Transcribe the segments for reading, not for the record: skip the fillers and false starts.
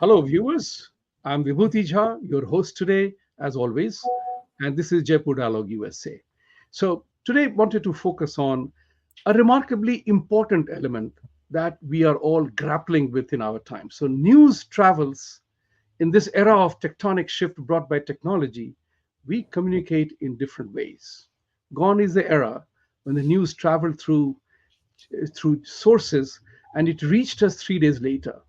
Hello, viewers. I'm Vibhuti Jha, your host today, as always, and this is Jaipur Dialogue USA. So, today, wanted to focus on a remarkably important element that we are all grappling with in our time. So, news travels in this era of tectonic shift brought by technology. We communicate in different ways. Gone is the era when the news traveled through sources and it reached us 3 days later.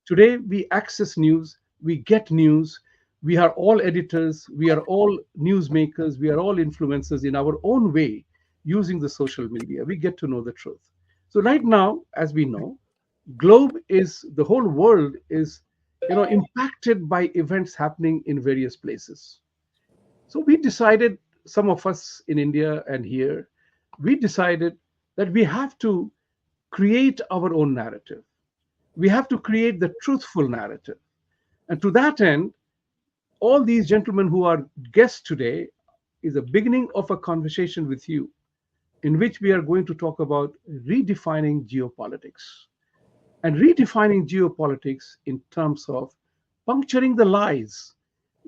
Today, we access news, we get news, we are all editors, we are all newsmakers, we are all influencers in our own way using the social media. We get to know the truth. So, right now, as we know, globe is the whole world is impacted by events happening in various places. So we decided, some of us in India and here, we decided that we have to create our own narrative. We have to create the truthful narrative. And to that end, all these gentlemen who are guests today is a beginning of a conversation with you in which we are going to talk about redefining geopolitics and redefining geopolitics in terms of puncturing the lies,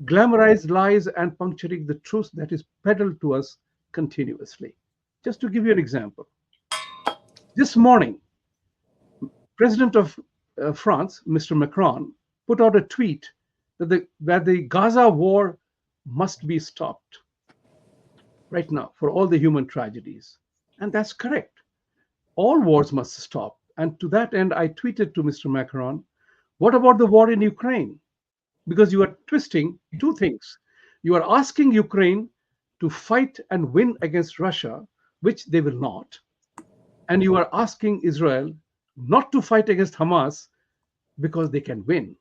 glamorized lies, and puncturing the truth that is peddled to us continuously. Just to give you an example, this morning, President of France, Mr. Macron, put out a tweet that the Gaza war must be stopped right now for all the human tragedies. And that's correct. All wars must stop. And to that end, I tweeted to Mr. Macron, what about the war in Ukraine? Because you are twisting two things. You are asking Ukraine to fight and win against Russia, which they will not. And you are asking Israel not to fight against Hamas because they can win.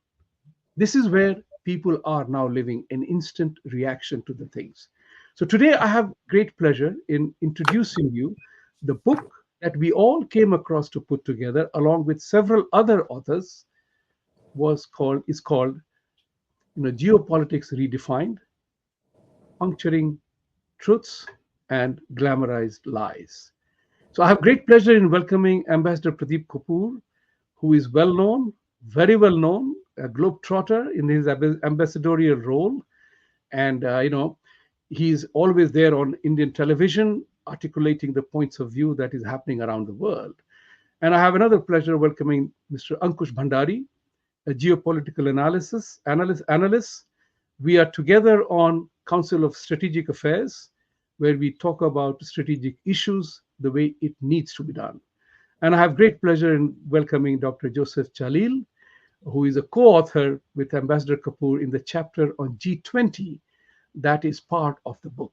This is where people are now living an instant reaction to the things. So today I have great pleasure in introducing you the book that we all came across to put together along with several other authors is called Geopolitics Redefined, Puncturing Truths and Glamorized Lies. So I have great pleasure in welcoming Ambassador Pradeep Kapoor, who is well known, very well known, a globetrotter in his ambassadorial role. And, he's always there on Indian television, articulating the points of view that is happening around the world. And I have another pleasure welcoming Mr. Ankush Bhandari, a geopolitical analyst. We are together on Council of Strategic Affairs, where we talk about strategic issues the way it needs to be done. And I have great pleasure in welcoming Dr. Joseph Jalil, who is a co-author with Ambassador Kapoor in the chapter on G20 that is part of the book.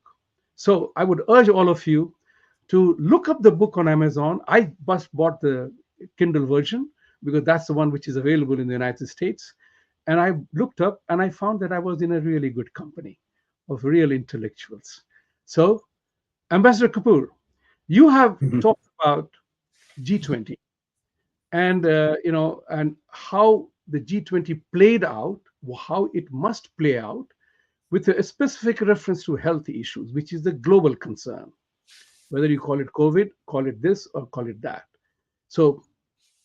So I would urge all of you to look up the book on Amazon. I just bought the Kindle version because that's the one which is available in the United States. And I looked up and I found that I was in a really good company of real intellectuals. So, Ambassador Kapoor, you have Mhm. talked about G20 and and how the G20 played out, how it must play out, with a specific reference to health issues, which is the global concern. Whether you call it COVID, call it this, or call it that. So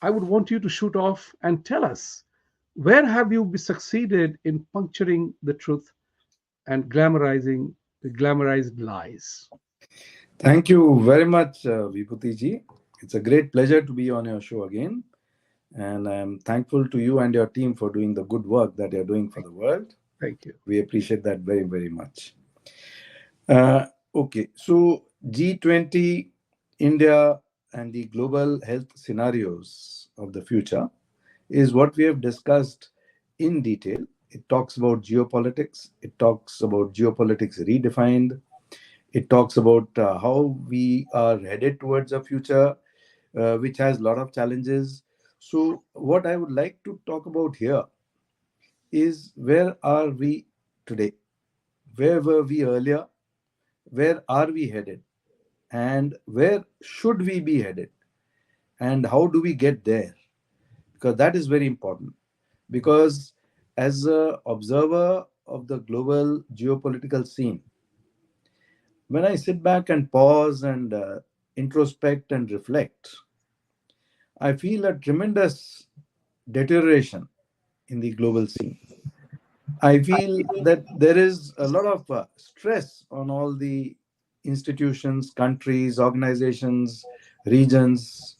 I would want you to shoot off and tell us where have you succeeded in puncturing the truth and glamorizing the glamorized lies? Thank you very much, Vibhuti ji. It's a great pleasure to be on your show again. And I'm thankful to you and your team for doing the good work that you're doing for the world. Thank you. We appreciate that very, very much. Uh, okay, so G20, India, and the global health scenarios of the future is what we have discussed in detail. It talks about geopolitics, it talks about geopolitics redefined, it talks about how we are headed towards a future which has a lot of challenges. So, what I would like to talk about here is where are we today? Where were we earlier? Where are we headed? And where should we be headed? And how do we get there? Because that is very important. Because as an observer of the global geopolitical scene, when I sit back and pause and introspect and reflect, I feel a tremendous deterioration in the global scene. I feel that there is a lot of stress on all the institutions, countries, organizations, regions,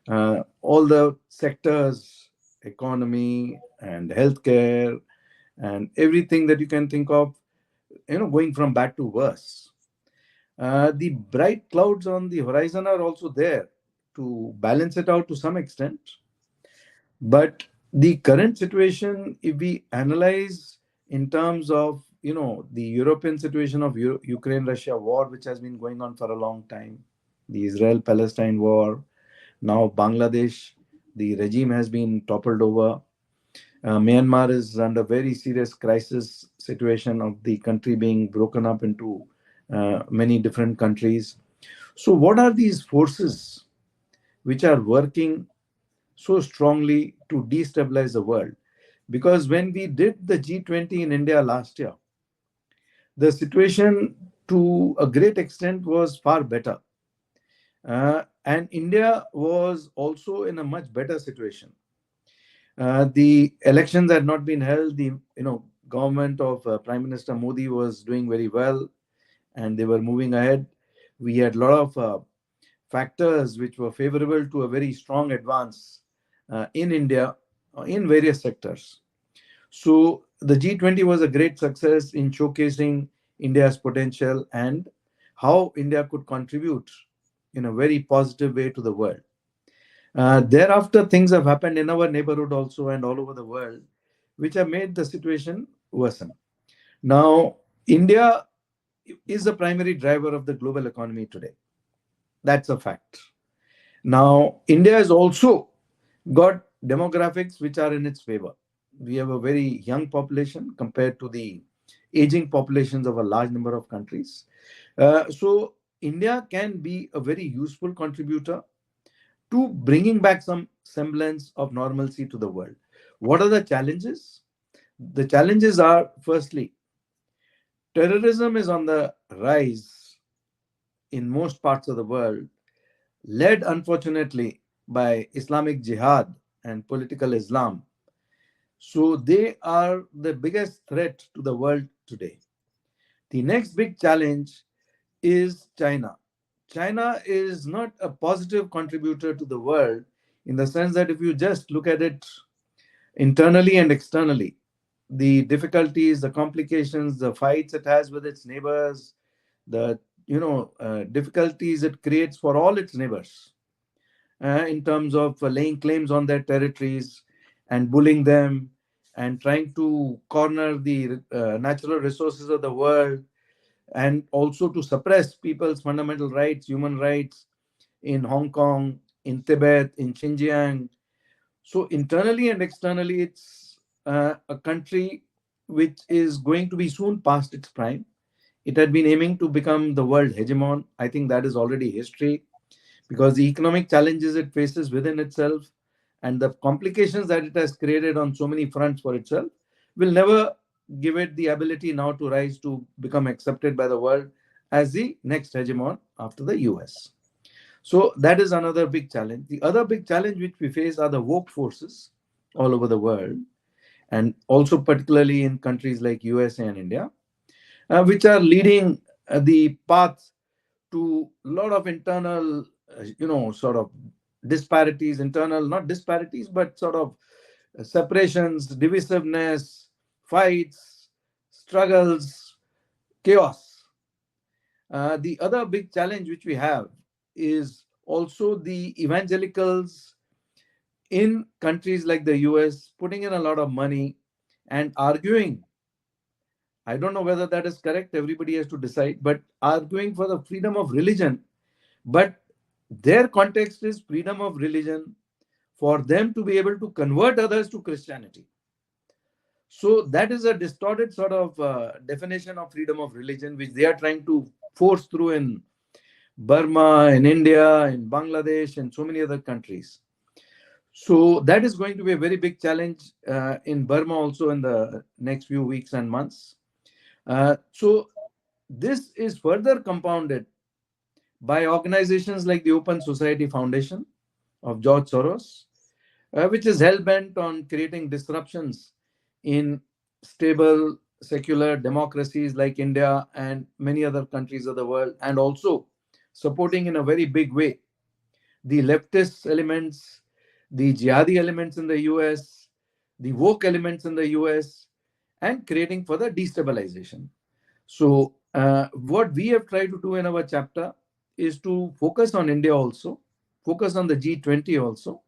all the sectors, economy and healthcare, and everything that you can think of, going from bad to worse. The bright clouds on the horizon are also there to balance it out to some extent. But the current situation, if we analyze in terms of the European situation of Ukraine-Russia war, which has been going on for a long time, the Israel-Palestine war, now Bangladesh, the regime has been toppled over. Myanmar is under very serious crisis situation of the country being broken up into many different countries. So, what are these forces which are working so strongly to destabilize the world? Because when we did the G20 in India last year, the situation to a great extent was far better. And India was also in a much better situation. The elections had not been held. The government of Prime Minister Modi was doing very well, and they were moving ahead. We had a lot of factors which were favorable to a very strong advance in India in various sectors. So the G20 was a great success in showcasing India's potential and how India could contribute in a very positive way to the world. Thereafter, things have happened in our neighborhood also and all over the world, which have made the situation worsen. Now, India is the primary driver of the global economy today. That's a fact. Now, India has also got demographics which are in its favor. We have a very young population compared to the aging populations of a large number of countries. So, India can be a very useful contributor to bringing back some semblance of normalcy to the world. What are the challenges? The challenges are, firstly, terrorism is on the rise in most parts of the world, led unfortunately by Islamic Jihad and political Islam. So they are the biggest threat to the world today. The next big challenge is China. China is not a positive contributor to the world in the sense that if you just look at it internally and externally, the difficulties, the complications, the fights it has with its neighbors, the difficulties it creates for all its neighbors in terms of laying claims on their territories and bullying them and trying to corner the natural resources of the world, and also to suppress people's fundamental rights, human rights in Hong Kong, in Tibet, in Xinjiang. So internally and externally, it's a country which is going to be soon past its prime. It had been aiming to become the world hegemon. I think that is already history, because the economic challenges it faces within itself and the complications that it has created on so many fronts for itself will never give it the ability now to rise to become accepted by the world as the next hegemon after the US. So that is another big challenge. The other big challenge which we face are the woke forces all over the world, and also particularly in countries like USA and India, which are leading the path to a lot of internal, sort of disparities, internal, not disparities, but sort of separations, divisiveness, fights, struggles, chaos. The other big challenge which we have is also the evangelicals in countries like the US putting in a lot of money and arguing. I don't know whether that is correct, everybody has to decide, but arguing for the freedom of religion. But their context is freedom of religion for them to be able to convert others to Christianity. So that is a distorted sort of definition of freedom of religion, which they are trying to force through in Burma, in India, in Bangladesh, and so many other countries. So that is going to be a very big challenge in Burma also in the next few weeks and months. So this is further compounded by organizations like the Open Society Foundation of George Soros, which is hell bent on creating disruptions in stable secular democracies like India and many other countries of the world, and also supporting in a very big way the leftist elements, the jihadi elements in the US, the woke elements in the US, and creating further destabilization. So, what we have tried to do in our chapter is to focus on India also, focus on the G20 also,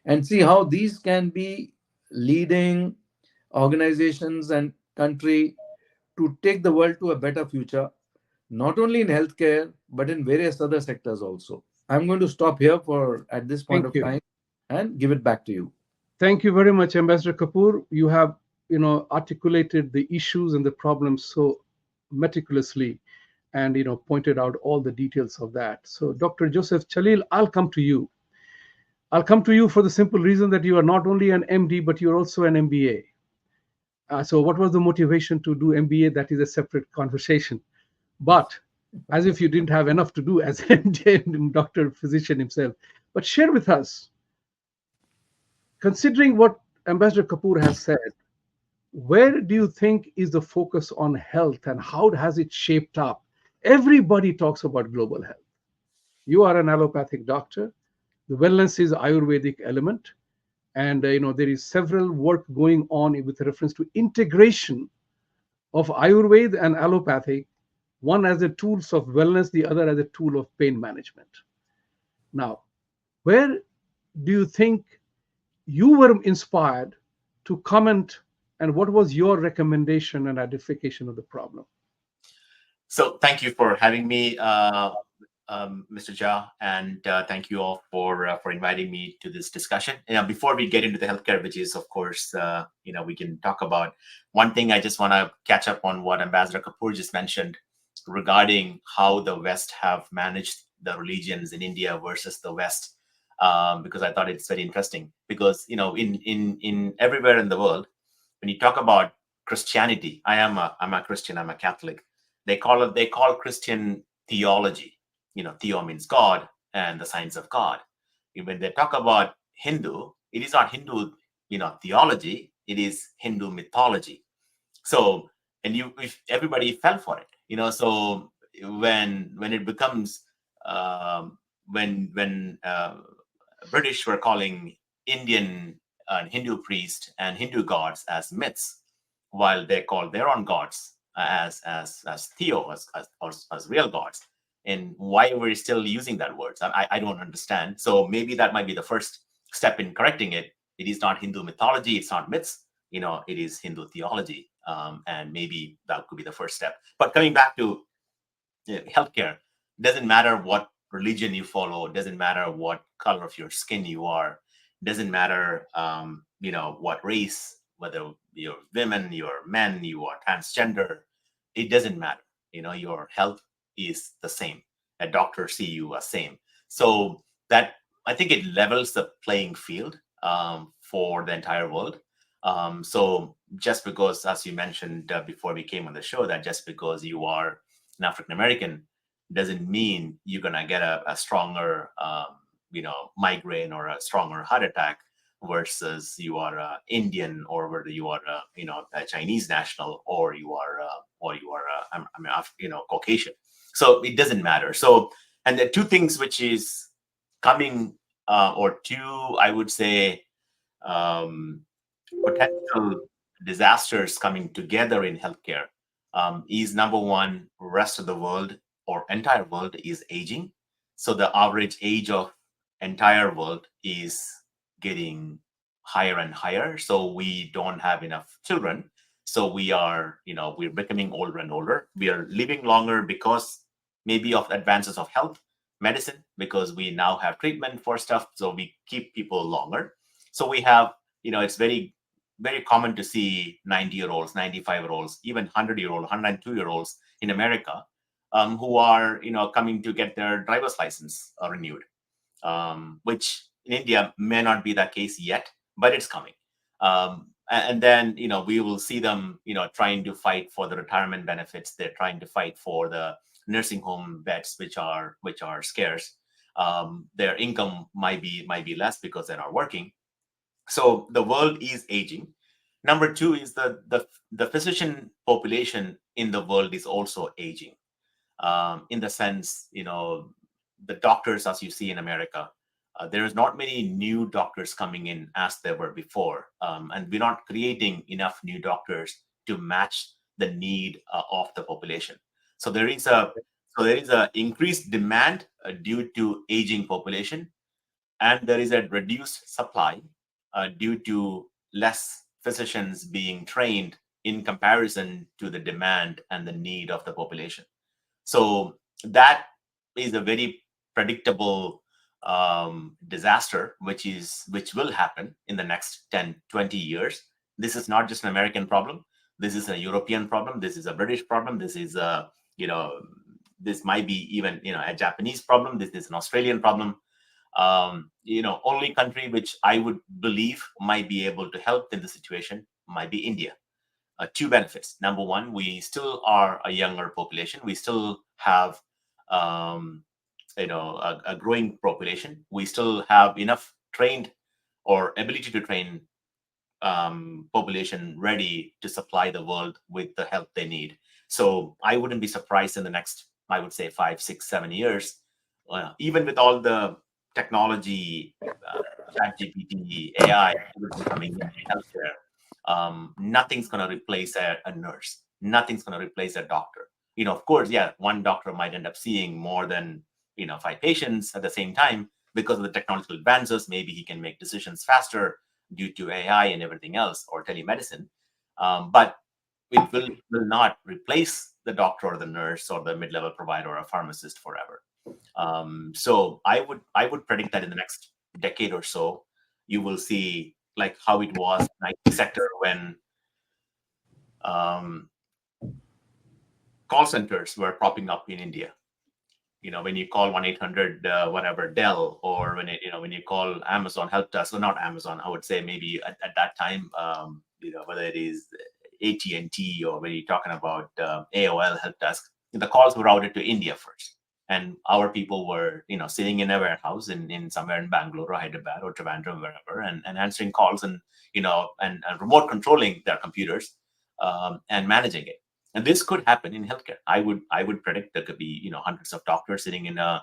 and see how these can be leading organizations and country to take the world to a better future, not only in healthcare but in various other sectors also. I'm going to stop here for at this point Thank of you. time and give it back to you. Thank you very much, Ambassador Kapoor. You have, articulated the issues and the problems so meticulously, and pointed out all the details of that. So, Dr. Joseph Chalil, I'll come to you. I'll come to you for the simple reason that you are not only an MD, but you're also an MBA. So, what was the motivation to do MBA? That is a separate conversation. But as if you didn't have enough to do as an MD and doctor, physician himself. But share with us, considering what Ambassador Kapoor has said, where do you think is the focus on health and how has it shaped up? Everybody talks about global health. You are an allopathic doctor. The wellness is Ayurvedic element, and there is several work going on with reference to integration of Ayurveda and allopathic, one as a tools of wellness, the other as a tool of pain management. Now, where do you think you were inspired to comment, and what was your recommendation and identification of the problem? So thank you for having me, Mr. Jha, and thank you all for inviting me to this discussion. Before we get into the healthcare, which is of course, we can talk about one thing. I just want to catch up on what Ambassador Kapoor just mentioned regarding how the West have managed the religions in India versus the West, because I thought it's very interesting. Because in everywhere in the world, when you talk about Christianity, I'm a Christian, I'm a Catholic. They call Christian theology. Theo means God and the science of God. When they talk about Hindu, it is not Hindu, theology. It is Hindu mythology. So, and if everybody fell for it, So when it becomes when British were calling Indian Hindu priest and Hindu gods as myths, while they call their own gods as Theo, as real gods. And why we're still using that word, I don't understand. So maybe that might be the first step in correcting it. It is not Hindu mythology, it's not myths, it is Hindu theology. And maybe that could be the first step. But coming back to healthcare, doesn't matter what religion you follow, doesn't matter what color of your skin you are, doesn't matter what race, whether you're women, you're men, you are transgender, it doesn't matter. Your health is the same. A doctor see you as same. So that, I think, it levels the playing field for the entire world. So just because, as you mentioned before we came on the show, that just because you are an African American doesn't mean you're gonna get a stronger, migraine or a stronger heart attack versus you are Indian, or whether you are a Chinese national, or you are Caucasian. So it doesn't matter. So, and the two things which is coming, or two, I would say, um, potential disasters coming together in healthcare, is number one, rest of the world or entire world is aging. So the average age of entire world is getting higher and higher. So we don't have enough children. So we're becoming older and older. We are living longer because maybe of advances of health, medicine, because we now have treatment for stuff. So we keep people longer. So we have, it's very very common to see 90-year-olds, 95-year-olds, even 100-year-old, 102-year-olds in America, who are coming to get their driver's license renewed, which in India may not be the case yet, but it's coming. And then we will see them trying to fight for the retirement benefits. They're trying to fight for the nursing home beds, which are scarce. Their income might be less because they're not working. So the world is aging. Number two is the physician population in the world is also aging. In the sense, the doctors, as you see in America, there is not many new doctors coming in as there were before, and we're not creating enough new doctors to match the need of the population. So there is a increased demand due to aging population, and there is a reduced supply due to less physicians being trained in comparison to the demand and the need of the population. So that is a very predictable disaster, which will happen in the next 10, 20 years. This is not just an American problem. This is a European problem. This is a British problem. This is a, this might be even, a Japanese problem. This is an Australian problem. Only country which I would believe might be able to help in the situation might be India. Two benefits. Number one, we still are a younger population. We still have, a growing population. We still have enough trained or ability to train population ready to supply the world with the help they need. So I wouldn't be surprised in the next, I would say, 5, 6, 7 years, even with all the technology, chat GPT, AI, everything coming in healthcare, nothing's going to replace a nurse. Nothing's going to replace a doctor. Of course, yeah, one doctor might end up seeing more than, five patients at the same time because of the technological advances. Maybe he can make decisions faster due to AI and everything else, or telemedicine. But it will not replace the doctor or the nurse or the mid-level provider or a pharmacist forever. So I would predict that in the next decade or so, you will see like how it was in IT sector when um, call centers were popping up in India. When you call 1-800 whatever Dell, or when you call Amazon help desk, or not Amazon, I would say maybe at that time, whether it is AT&T, or when you're talking about AOL help desk, the calls were routed to India first, and our people were sitting in a warehouse in somewhere in Bangalore or Hyderabad or Trivandrum, wherever, and answering calls, and and remote controlling their computers, and managing it. And this could happen in healthcare. I would predict there could be hundreds of doctors sitting in a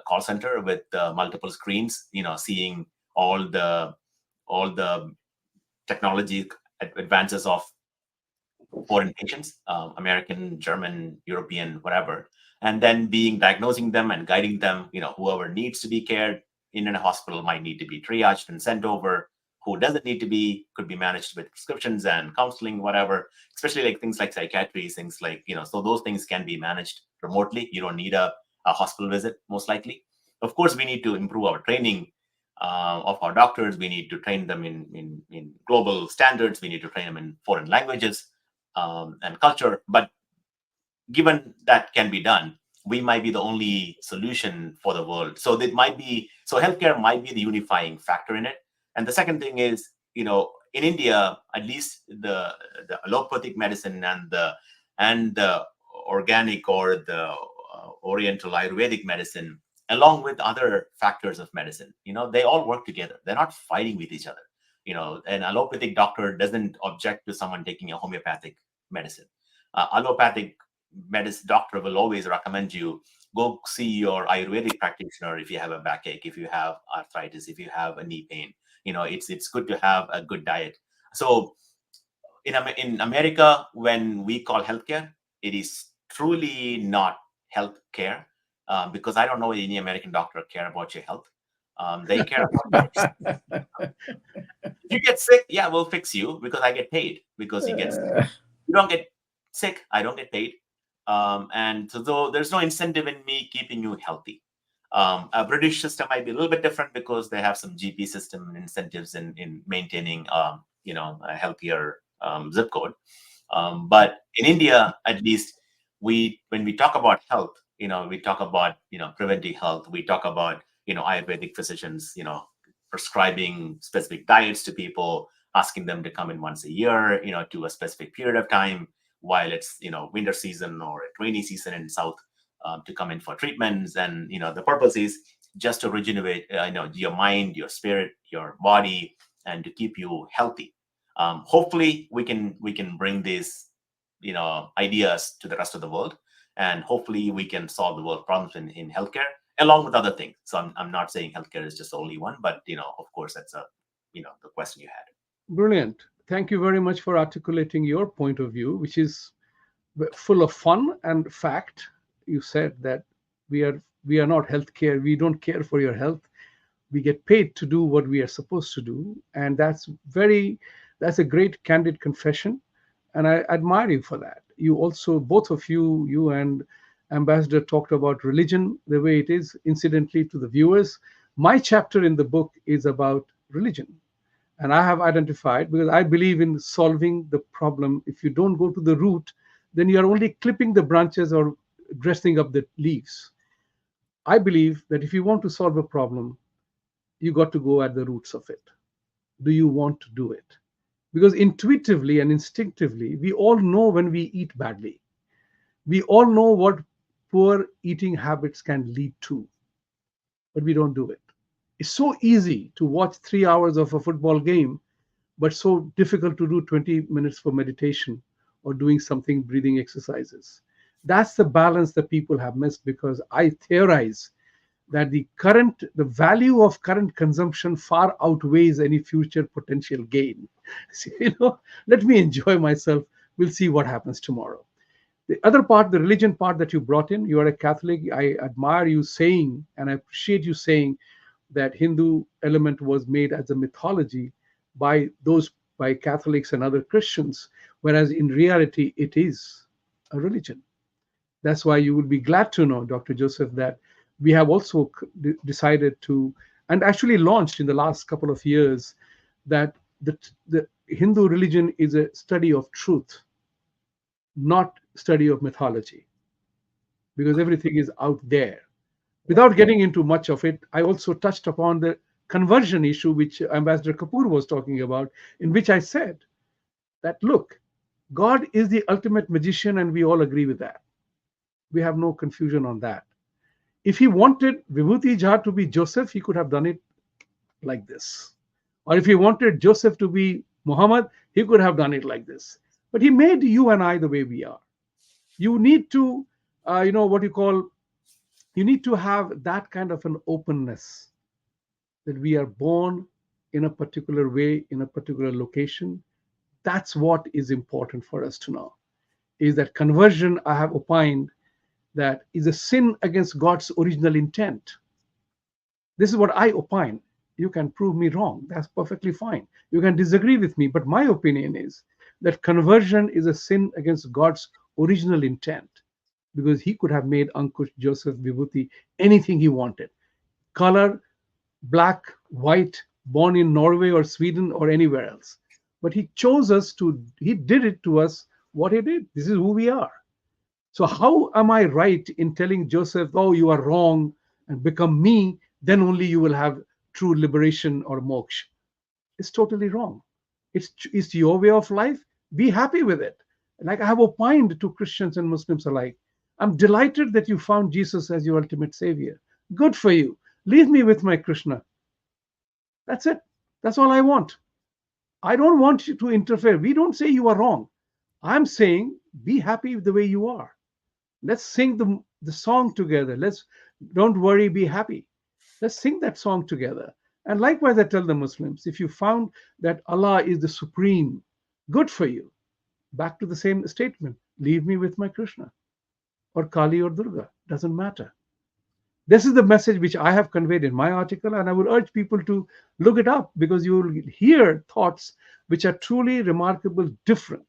call center with multiple screens, seeing all the technology advances of foreign patients, American, German, European, whatever, and then diagnosing them and guiding them. Whoever needs to be cared in a hospital might need to be triaged and sent over. Who doesn't need to be could be managed with prescriptions and counseling, whatever. Especially like things like psychiatry, things like so those things can be managed remotely. You don't need a hospital visit, most likely. Of course, we need to improve our training of our doctors. We need to train them in global standards. We need to train them in foreign languages and culture. But given that can be done, we might be the only solution for the world. So healthcare might be the unifying factor in it. And the second thing is, in India, at least the allopathic medicine and the organic, or the Oriental Ayurvedic medicine, along with other factors of medicine, they all work together. They're not fighting with each other. An allopathic doctor doesn't object to someone taking a homeopathic medicine. Allopathic medicine doctor will always recommend you go see your Ayurvedic practitioner if you have a backache, if you have arthritis, if you have a knee pain. It's good to have a good diet. So in America, when we call healthcare, it is truly not health care, because I don't know any American doctor care about your health. They care about yours. If you get sick, yeah, we'll fix you because I get paid because you get sick. You don't get sick, I don't get paid. And so though there's no incentive in me keeping you healthy. A British system might be a little bit different because they have some GP system and incentives in maintaining, a healthier zip code. But in India, at least, when we talk about health, we talk about preventive health. We talk about Ayurvedic physicians, prescribing specific diets to people, asking them to come in once a year, to a specific period of time, while it's winter season or rainy season in south, to come in for treatments. And the purpose is just to regenerate, your mind, your spirit, your body, and to keep you healthy. Hopefully, we can bring these, ideas to the rest of the world, and hopefully we can solve the world problems in healthcare along with other things. So I'm not saying healthcare is just the only one, but of course that's the question you had. Brilliant. Thank you very much for articulating your point of view, which is full of fun and fact. You said that we are not healthcare. We don't care for your health. We get paid to do what we are supposed to do, and that's a great candid confession, and I admire you for that. You also, both of you and Ambassador, talked about religion the way it is. Incidentally, to the viewers, my chapter in the book is about religion, and I have identified, because I believe in solving the problem. If you don't go to the root, then you are only clipping the branches or dressing up the leaves. I believe that if you want to solve a problem, you got to go at the roots of it. Do you want to do it? Because intuitively and instinctively, we all know when we eat badly. We all know what poor eating habits can lead to, but we don't do it. It's so easy to watch 3 hours of a football game, but so difficult to do 20 minutes for meditation or doing something breathing exercises. That's the balance that people have missed, because I theorize that the value of current consumption far outweighs any future potential gain. So, let me enjoy myself. We'll see what happens tomorrow. The other part, the religion part that you brought in, you are a Catholic. I admire you saying, and I appreciate you saying, that Hindu element was made as a mythology by Catholics and other Christians, whereas in reality it is a religion. That's why you will be glad to know, Dr. Joseph, that we have also decided to, and actually launched in the last couple of years, that the Hindu religion is a study of truth, not study of mythology, because everything is out there. Without getting into much of it, I also touched upon the conversion issue, which Ambassador Kapoor was talking about, in which I said that, look, God is the ultimate magician, and we all agree with that. We have no confusion on that. If he wanted Vibhuti Jha to be Joseph, he could have done it like this. Or if he wanted Joseph to be Muhammad, he could have done it like this. But he made you and I the way we are. You need to, what you call, you need to have that kind of an openness, that we are born in a particular way, in a particular location. That's what is important for us to know, is that conversion, I have opined, that is a sin against God's original intent. This is what I opine. You can prove me wrong. That's perfectly fine. You can disagree with me, but my opinion is that conversion is a sin against God's original intent, because he could have made Ankush, Joseph, Vibhuti anything he wanted. Color, black, white, born in Norway or Sweden or anywhere else. But he chose us he did it to us what he did. This is who we are. So how am I right in telling Joseph, oh, you are wrong, and become me, then only you will have true liberation or moksha? It's totally wrong. It's your way of life. Be happy with it. Like I have opined to Christians and Muslims alike, I'm delighted that you found Jesus as your ultimate savior. Good for you. Leave me with my Krishna. That's it. That's all I want. I don't want you to interfere. We don't say you are wrong. I'm saying be happy the way you are. Let's sing the song together. Don't worry, be happy. Let's sing that song together. And likewise, I tell the Muslims, if you found that Allah is the supreme, good for you. Back to the same statement. Leave me with my Krishna or Kali or Durga. Doesn't matter. This is the message which I have conveyed in my article, and I would urge people to look it up, because you will hear thoughts which are truly remarkable, different,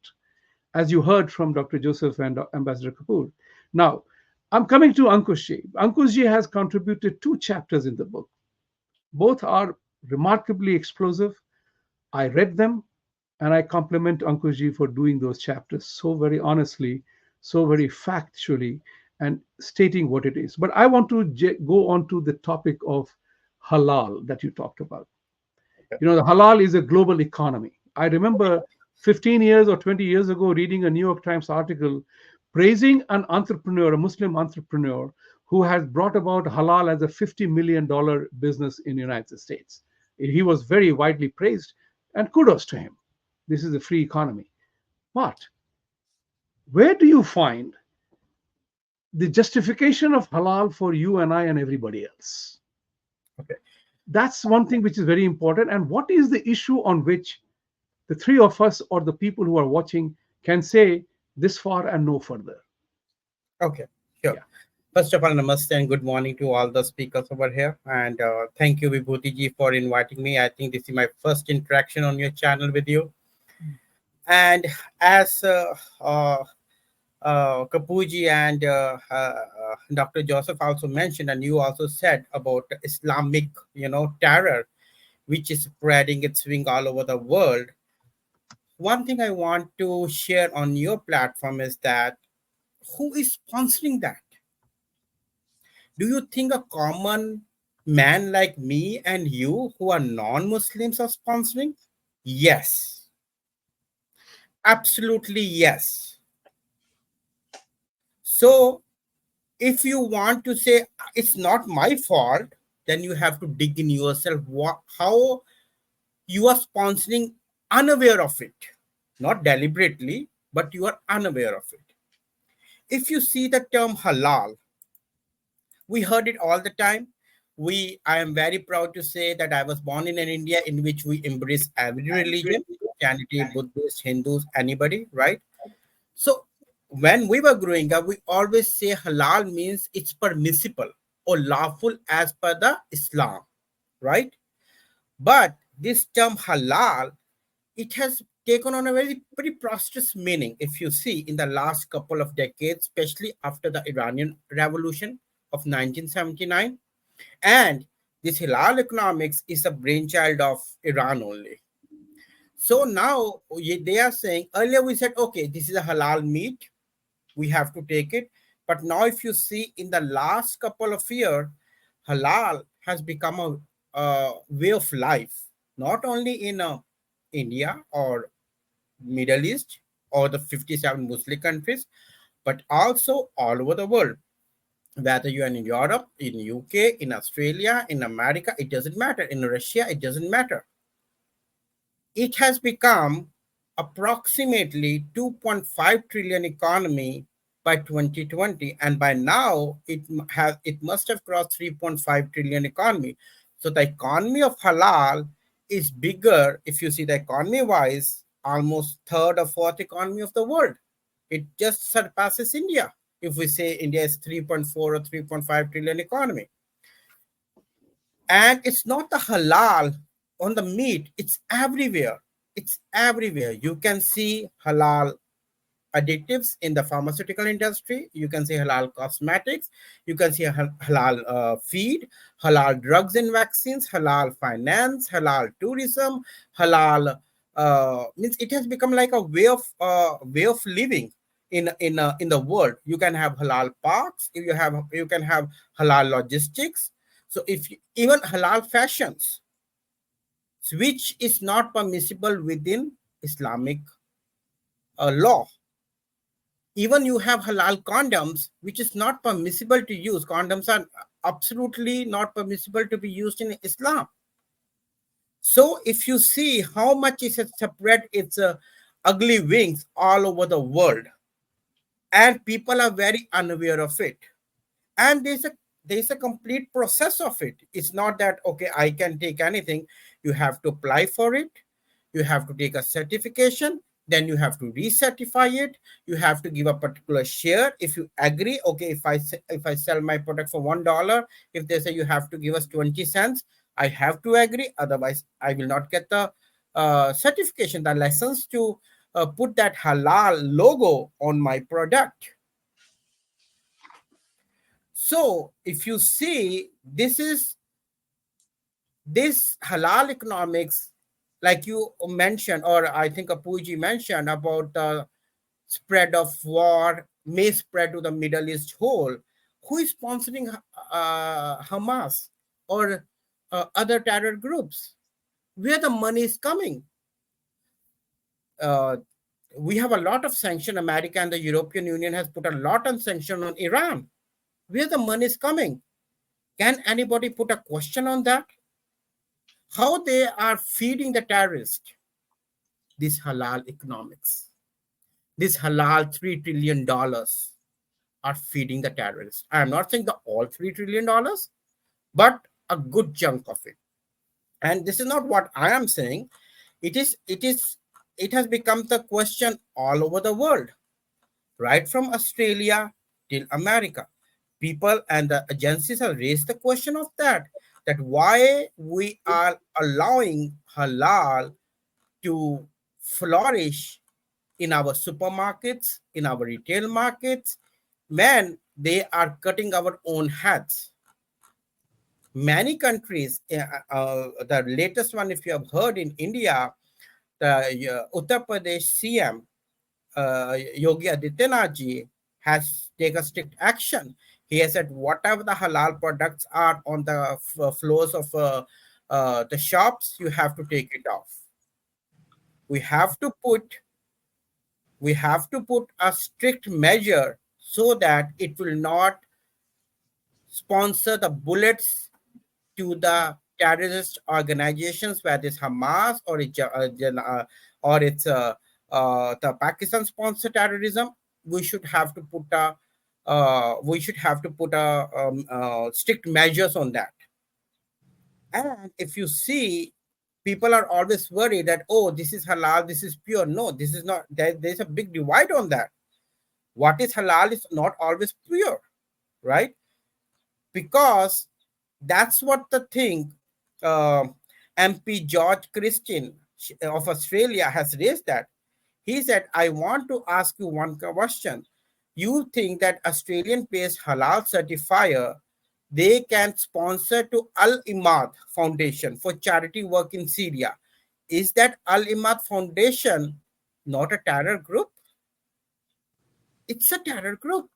as you heard from Dr. Joseph and Ambassador Kapoor. Now, I'm coming to Ankushji. Ankushji has contributed 2 chapters in the book. Both are remarkably explosive. I read them, and I compliment Ankushji for doing those chapters so very honestly, so very factually, and stating what it is. But I want to go on to the topic of halal that you talked about. The halal is a global economy. I remember 15 years or 20 years ago reading a New York Times article praising an entrepreneur, a Muslim entrepreneur, who has brought about halal as a $50 million business in the United States. He was very widely praised, and kudos to him. This is a free economy. But where do you find the justification of halal for you and I and everybody else? Okay. That's one thing which is very important. And what is the issue on which the three of us or the people who are watching can say this far and no further? Okay, sure. Yeah. First of all, namaste and good morning to all the speakers over here. And thank you, Vibhuti ji, for inviting me. I think this is my first interaction on your channel with you. And as Kapoorji and Dr. Joseph also mentioned, and you also said about Islamic, terror, which is spreading its wing all over the world. One thing I want to share on your platform is that who is sponsoring that? Do you think a common man like me and you who are non-Muslims are sponsoring? Yes. Absolutely yes. So if you want to say it's not my fault, then you have to dig in yourself how you are sponsoring unaware of it. Not deliberately, but you are unaware of it. If you see the term halal, we heard it all the time. I am very proud to say that I was born in an India in which we embrace every religion, Christianity, Buddhist, Hindus, anybody, right? So when we were growing up, we always say halal means it's permissible or lawful as per the Islam, right? But this term halal, it has taken on a very pretty prosperous meaning. If you see in the last couple of decades, especially after the Iranian Revolution of 1979, and this halal economics is a brainchild of Iran only. So now they are saying, earlier we said, okay, this is a halal meat, we have to take it. But now if you see in the last couple of years, halal has become a way of life, not only in India or Middle East or the 57 Muslim countries, but also all over the world. Whether you are in Europe, in UK, in Australia, in America, it doesn't matter. In Russia, it doesn't matter. It has become approximately 2.5 trillion economy by 2020, and by now it must have crossed 3.5 trillion economy. So the economy of halal is bigger. If you see the economy wise, almost third or fourth economy of the world. It just surpasses India. If we say India is 3.4 or 3.5 trillion economy. And it's not the halal on the meat, it's everywhere. It's everywhere. You can see halal additives in the pharmaceutical industry. You can see halal cosmetics. You can see halal feed, halal drugs and vaccines, halal finance, halal tourism, halal means it has become like a way of living in the world. You can have halal parks. You can have halal logistics. So even halal fashions, which is not permissible within Islamic law. Even you have halal condoms, which is not permissible to use. Condoms are absolutely not permissible to be used in Islam. So if you see how much it has spread its ugly wings all over the world, and people are very unaware of it. And there's a complete process of it. It's not that, okay, I can take anything. You have to apply for it. You have to take a certification. Then you have to recertify it. You have to give a particular share. If you agree, okay, if I sell my product for $1, if they say you have to give us 20 cents, I have to agree. Otherwise, I will not get the certification, the license to put that halal logo on my product. So if you see, this halal economics, like you mentioned, or I think Apuji mentioned about the spread of war may spread to the Middle East whole. Who is sponsoring Hamas or other terror groups? Where the money is coming? We have a lot of sanction. America and the European Union has put a lot of sanction on Iran. Where the money is coming? Can anybody put a question on that? How they are feeding the terrorists? This halal economics, this halal $3 trillion are feeding the terrorists. I am not saying the all $3 trillion, but a good chunk of it. And this is not what I am saying. It has become the question all over the world, right from Australia till America. People and the agencies have raised the question of that why we are allowing halal to flourish in our supermarkets, in our retail markets. Man, they are cutting our own heads. Many countries, the latest one, if you have heard in India, the Uttar Pradesh CM, Yogi Adityanath ji, has taken strict action. He has said whatever the halal products are on the floors of the shops, you have to take it off. We have to put a strict measure so that it will not sponsor the bullets to the terrorist organizations, whether it's Hamas or it's the Pakistan sponsored terrorism. We should have to put strict measures on that. And if you see, people are always worried that, oh, this is halal, this is pure. No, this is not. There's a big divide on that. What is halal is not always pure, right? Because that's what the thing MP George Christian of Australia has raised that. He said, I want to ask you one question. You think that Australian-based halal certifier, they can sponsor to Al-Imad Foundation for charity work in Syria. Is that Al-Imad Foundation not a terror group? It's a terror group.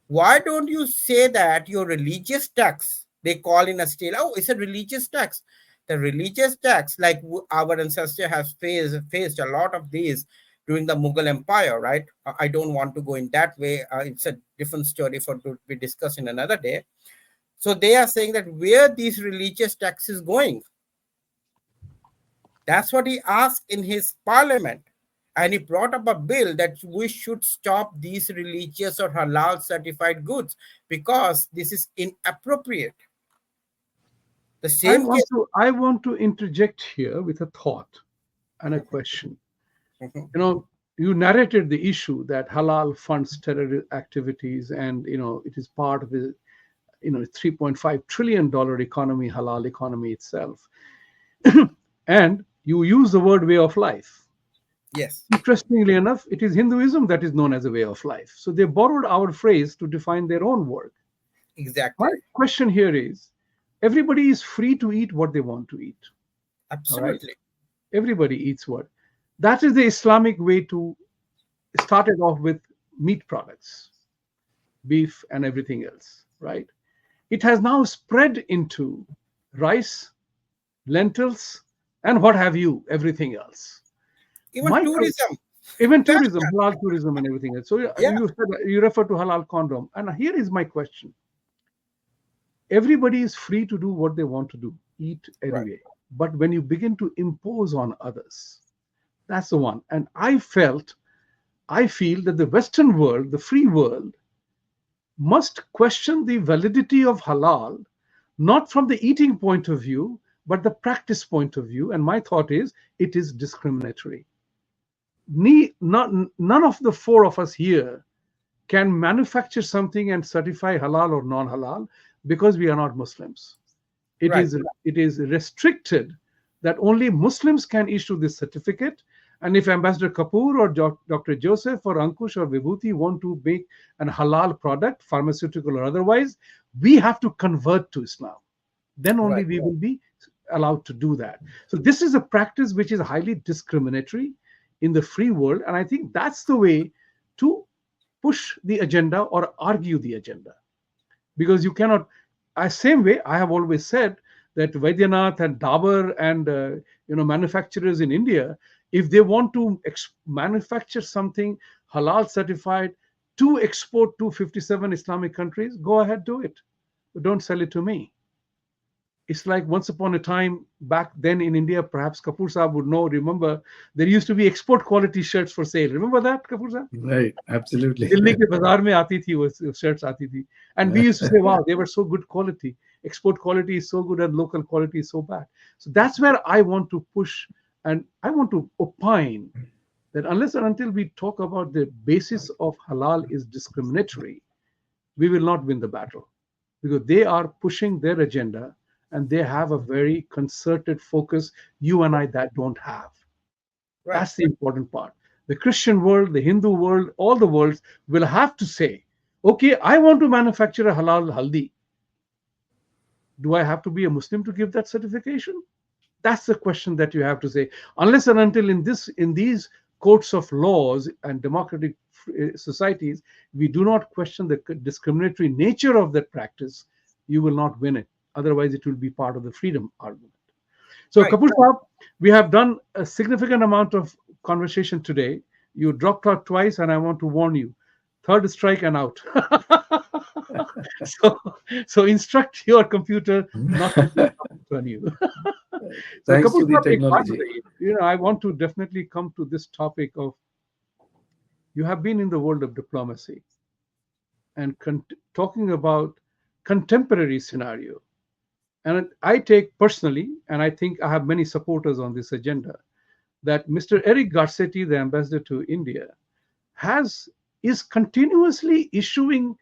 Why don't you say that your religious tax, they call in Australia, oh, it's a religious tax. The religious tax, like our ancestor has faced a lot of these during the Mughal Empire, right? I don't want to go in that way. It's a different story to be discussed in another day. So they are saying that where these religious taxes going? That's what he asked in his parliament. And he brought up a bill that we should stop these religious or halal certified goods because this is inappropriate. The same I want to interject here with a thought and a question. You narrated the issue that halal funds terror activities, and it is part of the $3.5 trillion economy, halal economy itself. And you use the word way of life. Yes. Interestingly enough, it is Hinduism that is known as a way of life. So they borrowed our phrase to define their own work. Exactly. My question here is, everybody is free to eat what they want to eat. Absolutely. Right? Everybody eats what. That is the Islamic way to start it off with meat products, beef and everything else, right? It has now spread into rice, lentils, and what have you, everything else. Even tourism. Even tourism, halal tourism and everything else. So you refer to halal condom. And here is my question. Everybody is free to do what they want to do, eat anyway. Right. But when you begin to impose on others, that's the one. And I feel that the Western world, the free world, must question the validity of halal, not from the eating point of view, but the practice point of view. And my thought is, it is discriminatory. None of the four of us here can manufacture something and certify halal or non-halal because we are not Muslims. It is restricted that only Muslims can issue this certificate. And if Ambassador Kapoor or Dr. Joseph or Ankush or Vibhuti want to make an halal product, pharmaceutical or otherwise, we have to convert to Islam. Then only we will be allowed to do that. So this is a practice which is highly discriminatory in the free world. And I think that's the way to push the agenda or argue the agenda. Because you cannot, same way I have always said that Vaidyanath and Dabur and manufacturers in India, if they want to manufacture something halal certified, to export to 57 Islamic countries, go ahead, do it. But don't sell it to me. It's like once upon a time back then in India, perhaps Kapoor Saab would know, remember, there used to be export quality shirts for sale. Remember that, Kapoor Saab? Right, absolutely. Delhi के बाजार में आती थी वो shirts आती थी. And we used to say, wow, they were so good quality. Export quality is so good and local quality is so bad. So that's where I want to push, and I want to opine that unless and until we talk about the basis of halal is discriminatory, we will not win the battle, because they are pushing their agenda and they have a very concerted focus you and I that don't have. Right. That's the important part. The Christian world, the Hindu world, all the worlds will have to say, okay, I want to manufacture a halal haldi. Do I have to be a Muslim to give that certification? That's the question that you have to say. Unless and until in these courts of laws and democratic societies, we do not question the discriminatory nature of that practice, you will not win it. Otherwise, it will be part of the freedom argument. So, Right. Kapoor Saab, we have done a significant amount of conversation today. You dropped out twice, and I want to warn you. Third strike and out. so, so instruct your computer not to do something on you. So, Thanks Kapoor to the Saab, एक बात technology. बताइए, I want to definitely come to this topic of, you have been in the world of diplomacy and talking about contemporary scenario. And I take personally, and I think I have many supporters on this agenda, that Mr. Eric Garcetti, the ambassador to India, is continuously issuing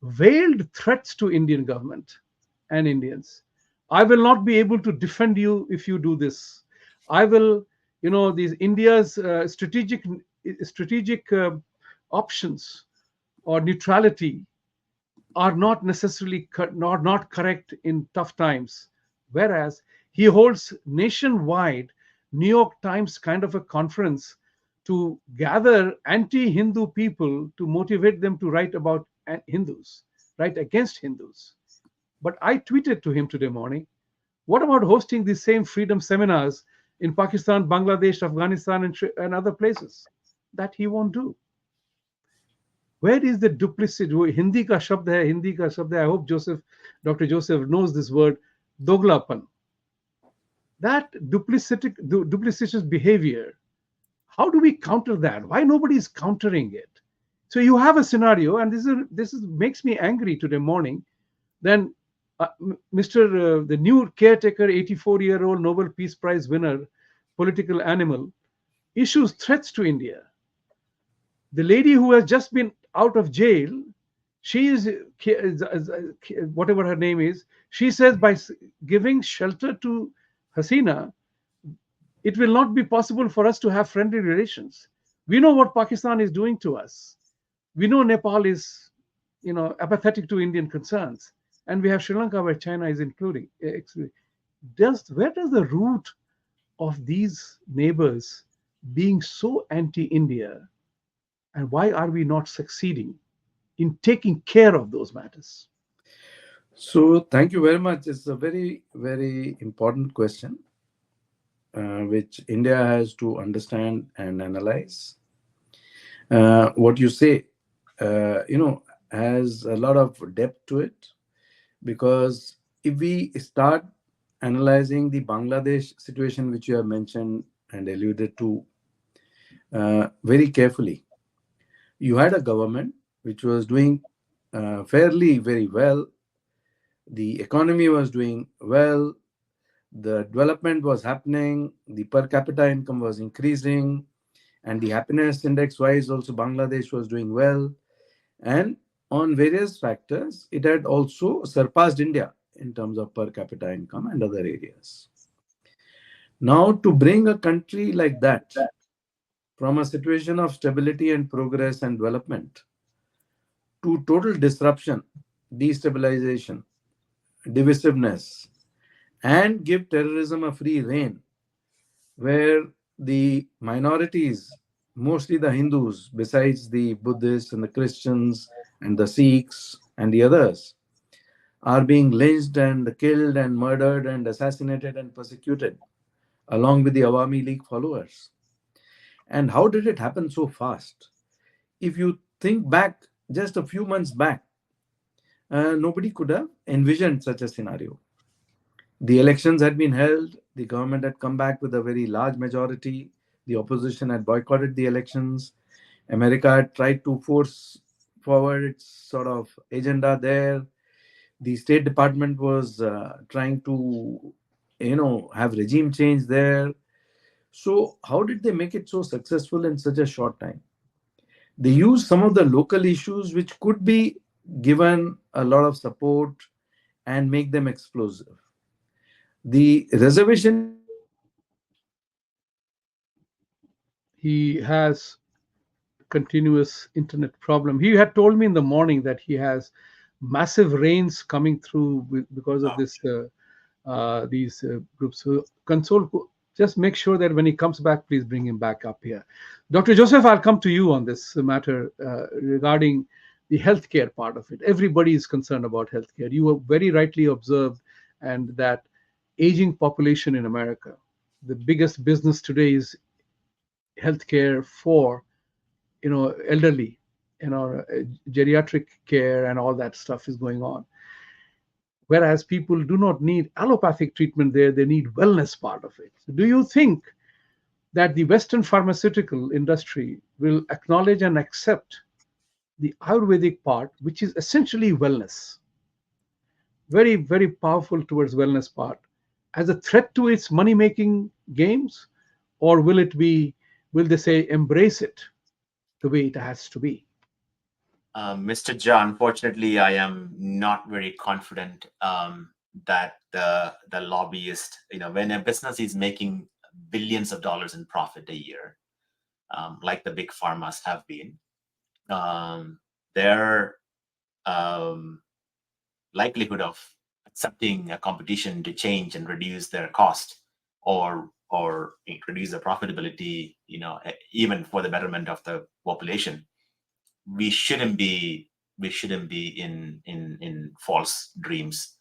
veiled threats to Indian government and Indians. I will not be able to defend you if you do this. I will, these India's strategic options or neutrality are not necessarily not correct in tough times. Whereas he holds nationwide New York Times kind of a conference to gather anti-Hindu people to motivate them to write about Hindus, write against Hindus. But I tweeted to him today morning, what about hosting these same freedom seminars in Pakistan, Bangladesh, Afghanistan, and other places? That he won't do. Where is the duplicity? Hindi ka shabd hai, Hindi ka shabd hai. I hope Dr. Joseph knows this word, doglapan. That duplicitous behavior, how do we counter that? Why nobody is countering it? So you have a scenario, and this makes me angry today morning. Then Mr. The new caretaker, 84-year-old Nobel Peace Prize winner, political animal, issues threats to India. The lady who has just been out of jail, she is, whatever her name is, she says by giving shelter to Hasina, it will not be possible for us to have friendly relations. We know what Pakistan is doing to us. We know Nepal is, apathetic to Indian concerns. And we have Sri Lanka where China is including. Where does the root of these neighbors being so anti-India, and why are we not succeeding in taking care of those matters? So, thank you very much. It's a very, very important question, which India has to understand and analyze. What you say, has a lot of depth to it, because if we start analyzing the Bangladesh situation, which you have mentioned and alluded to very carefully, you had a government which was doing fairly very well. The economy was doing well. The development was happening. The per capita income was increasing. And the happiness index wise also Bangladesh was doing well. And on various factors, it had also surpassed India in terms of per capita income and other areas. Now, to bring a country like that from a situation of stability and progress and development to total disruption, destabilization, divisiveness, and give terrorism a free rein, where the minorities, mostly the Hindus, besides the Buddhists and the Christians and the Sikhs and the others, are being lynched and killed and murdered and assassinated and persecuted, along with the Awami League followers. And how did it happen so fast? If you think back just a few months back, nobody could have envisioned such a scenario. The elections had been held, the government had come back with a very large majority, the opposition had boycotted the elections, America had tried to force forward its sort of agenda there. The State Department was trying to, have regime change there. So, how did they make it so successful in such a short time? They used some of the local issues which could be given a lot of support and make them explosive. The reservation issue was very important. He has continuous internet problem. He had told me in the morning that he has massive rains coming through because of this these groups. So just make sure that when he comes back, please bring him back up here. Dr. Joseph, I'll come to you on this matter regarding the healthcare part of it. Everybody is concerned about healthcare. You were very rightly observed, and that aging population in America, the biggest business today is healthcare for elderly, geriatric care and all that stuff is going on, whereas people do not need allopathic treatment there, they need wellness part of it. So do you think that the Western pharmaceutical industry will acknowledge and accept the Ayurvedic part, which is essentially wellness, very very powerful towards wellness part, as a threat to its money making games? Or will they say embrace it the way it has to be? Mr. John, unfortunately, I am not very confident that the lobbyist, when a business is making billions of dollars in profit a year, like the big pharmas have been, their likelihood of accepting a competition to change and reduce their cost, or reduce the profitability, even for the betterment of the population, we shouldn't be in false dreams.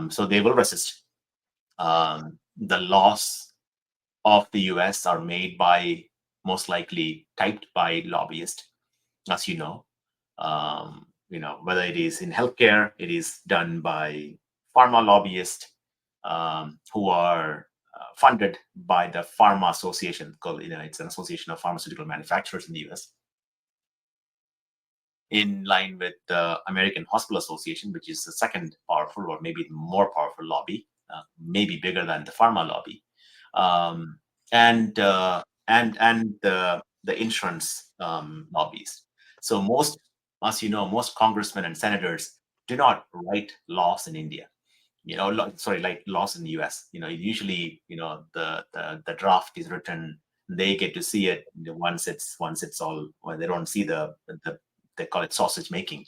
So they will resist. The laws of the US are made by, most likely typed by lobbyists, as you know. Whether it is in healthcare, it is done by pharma lobbyists, who are funded by the Pharma Association. Called, it's an association of pharmaceutical manufacturers in the US, in line with the American Hospital Association, which is the second powerful, or maybe more powerful lobby, maybe bigger than the pharma lobby, um, and the insurance lobbies. So most, as you know, most congressmen and senators do not write laws in India. Like laws in the US. Usually, the draft is written. They get to see it once it's all. Well, they don't see the they call it sausage making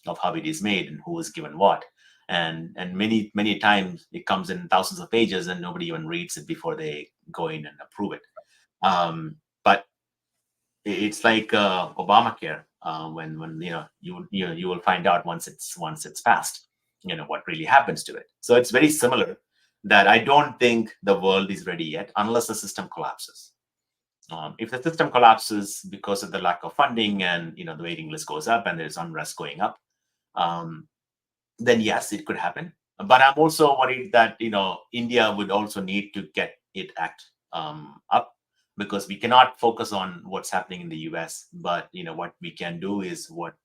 of how it is made and who is given what. And many times it comes in thousands of pages and nobody even reads it before they go in and approve it. But it's like Obamacare. When you will find out once it's passed, what really happens to it. So it's very similar. That I don't think the world is ready yet, unless the system collapses. If the system collapses because of the lack of funding, and the waiting list goes up and there's unrest going up, then yes, it could happen. But I'm also worried that India would also need to get it act up, because we cannot focus on what's happening in the US, but what we can do is what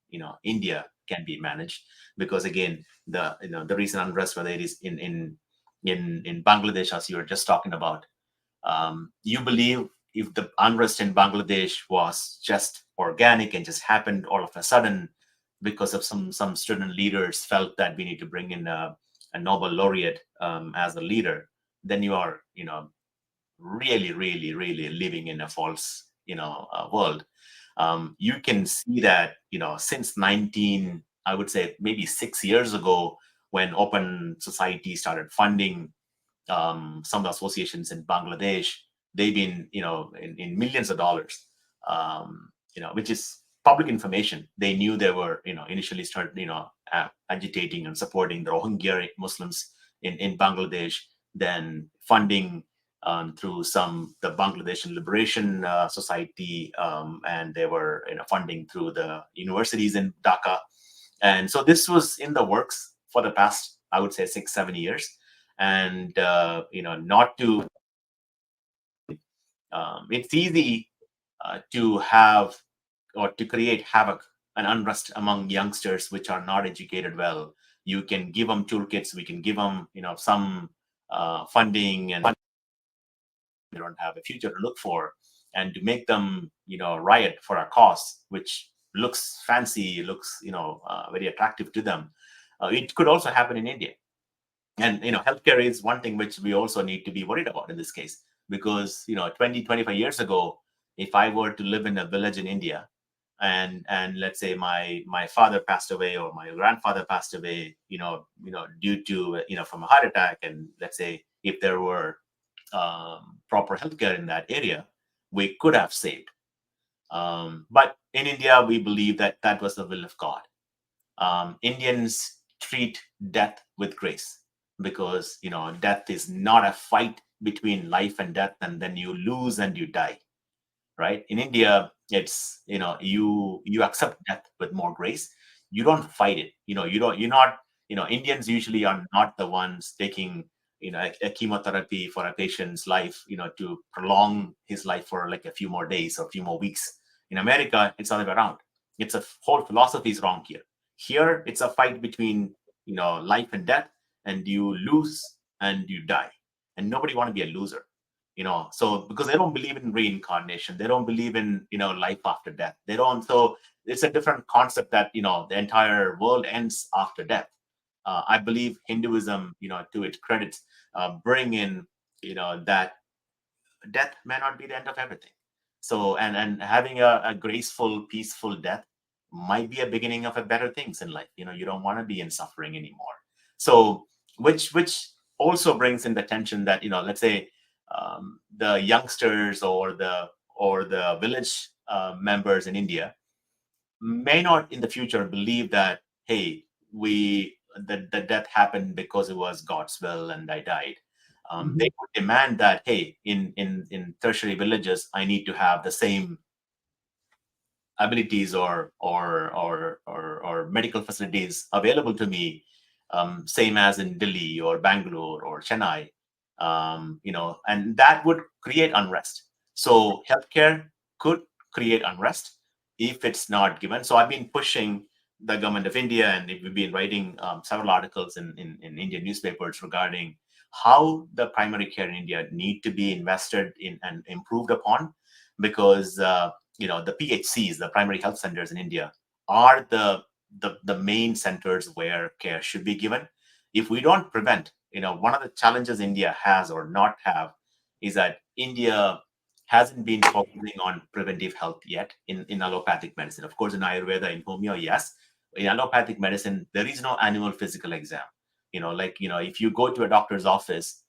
India can be managed. Because again, the recent unrest, whether it is in Bangladesh, as you were just talking about, you believe if the unrest in Bangladesh was just organic and just happened all of a sudden because of some student leaders felt that we need to bring in a Nobel laureate as a leader, then you are really really really living in a false world. You can see that since I would say maybe 6 years ago, when Open Society started funding some of the associations in Bangladesh, they've been, in millions of dollars, which is public information. They knew they were, initially started, agitating and supporting the Rohingya Muslims in Bangladesh, then funding through the Bangladesh Liberation Society, and they were funding through the universities in Dhaka. And so this was in the works for the past, I would say, 6-7 years. And not to it's easy to have or to create havoc and unrest among youngsters which are not educated well. You can give them toolkits, we can give them some funding, and they don't have a future to look for, and to make them riot for a cause which looks fancy, looks very attractive to them. It could also happen in India. And healthcare is one thing which we also need to be worried about in this case, because 20-25 years ago, if I were to live in a village in India, and let's say my father passed away, or my grandfather passed away, due to from a heart attack, and let's say if there were proper healthcare in that area, we could have saved. But in India, we believe that that was the will of God. Indians treat death with grace, because death is not a fight between life and death, and then you lose and you die. Right? In India, it's you accept death with more grace. You don't fight it. You're not. Indians usually are not the ones taking a chemotherapy for a patient's life, to prolong his life for like a few more days or a few more weeks. In America, it's the other way around. It's a whole philosophy is wrong here. Here, it's a fight between life and death, and you lose and you die, and nobody want to be a loser. So because they don't believe in reincarnation, they don't believe in life after death, they don't. So it's a different concept that the entire world ends after death. I believe Hinduism, to its credit, bring in that death may not be the end of everything. So and having a graceful, peaceful death might be a beginning of a better things in life. You don't want to be in suffering anymore. So which also brings in the tension that let's say the youngsters or the village members in India may not in the future believe that, hey, the death happened because it was God's will and I died. They would demand that, hey, in tertiary villages, I need to have the same abilities or medical facilities available to me, same as in Delhi or Bangalore or Chennai, and that would create unrest. So healthcare could create unrest if it's not given. So I've been pushing the government of India, and we've been writing several articles in Indian newspapers regarding how the primary care in India need to be invested in and improved upon, because the PHCs, the primary health centers in India, are the main centers where care should be given. If we don't prevent, one of the challenges India has or not have is that India hasn't been focusing on preventive health yet in allopathic medicine. Of course, in Ayurveda, in homeo, yes. In allopathic medicine, there is no annual physical exam. If you go to a doctor's office,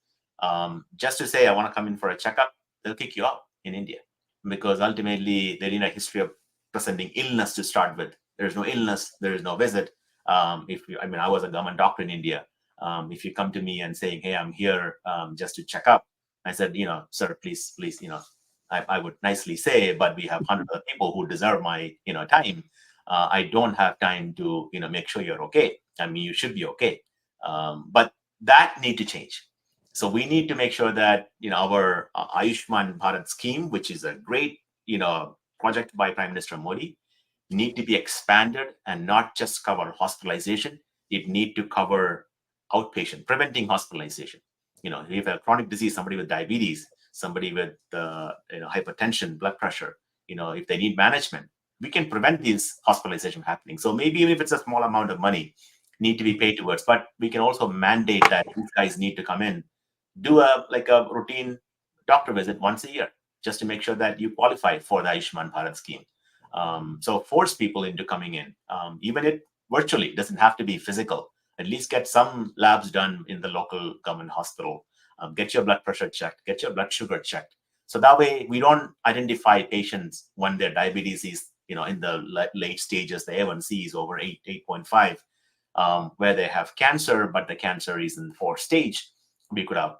just to say, I want to come in for a checkup, they'll kick you out in India, because ultimately they need a history of presenting illness to start with. There's no illness, there is no visit. I was a government doctor in India. If you come to me and saying, hey, I'm here just to check up, I said, sir, please, I would nicely say, but we have hundreds of people who deserve my time. I don't have time to make sure you're okay. I mean, you should be okay. But that need to change. So we need to make sure that our Ayushman Bharat scheme, which is a great project by Prime Minister Modi, need to be expanded and not just cover hospitalization. It need to cover outpatient, preventing hospitalization. If you have a chronic disease, somebody with diabetes, somebody with hypertension, blood pressure, if they need management, we can prevent these hospitalization happening. So maybe even if it's a small amount of money need to be paid towards, but we can also mandate that these guys need to come in, do a routine doctor visit once a year, just to make sure that you qualify for the Ayushman Bharat scheme. So force people into coming in, even if virtually, doesn't have to be physical. At least get some labs done in the local government hospital. Get your blood pressure checked, get your blood sugar checked. So that way we don't identify patients when their diabetes is in the late stages, the A1C is over 8.5, where they have cancer, but the cancer is in 4th stage. We could have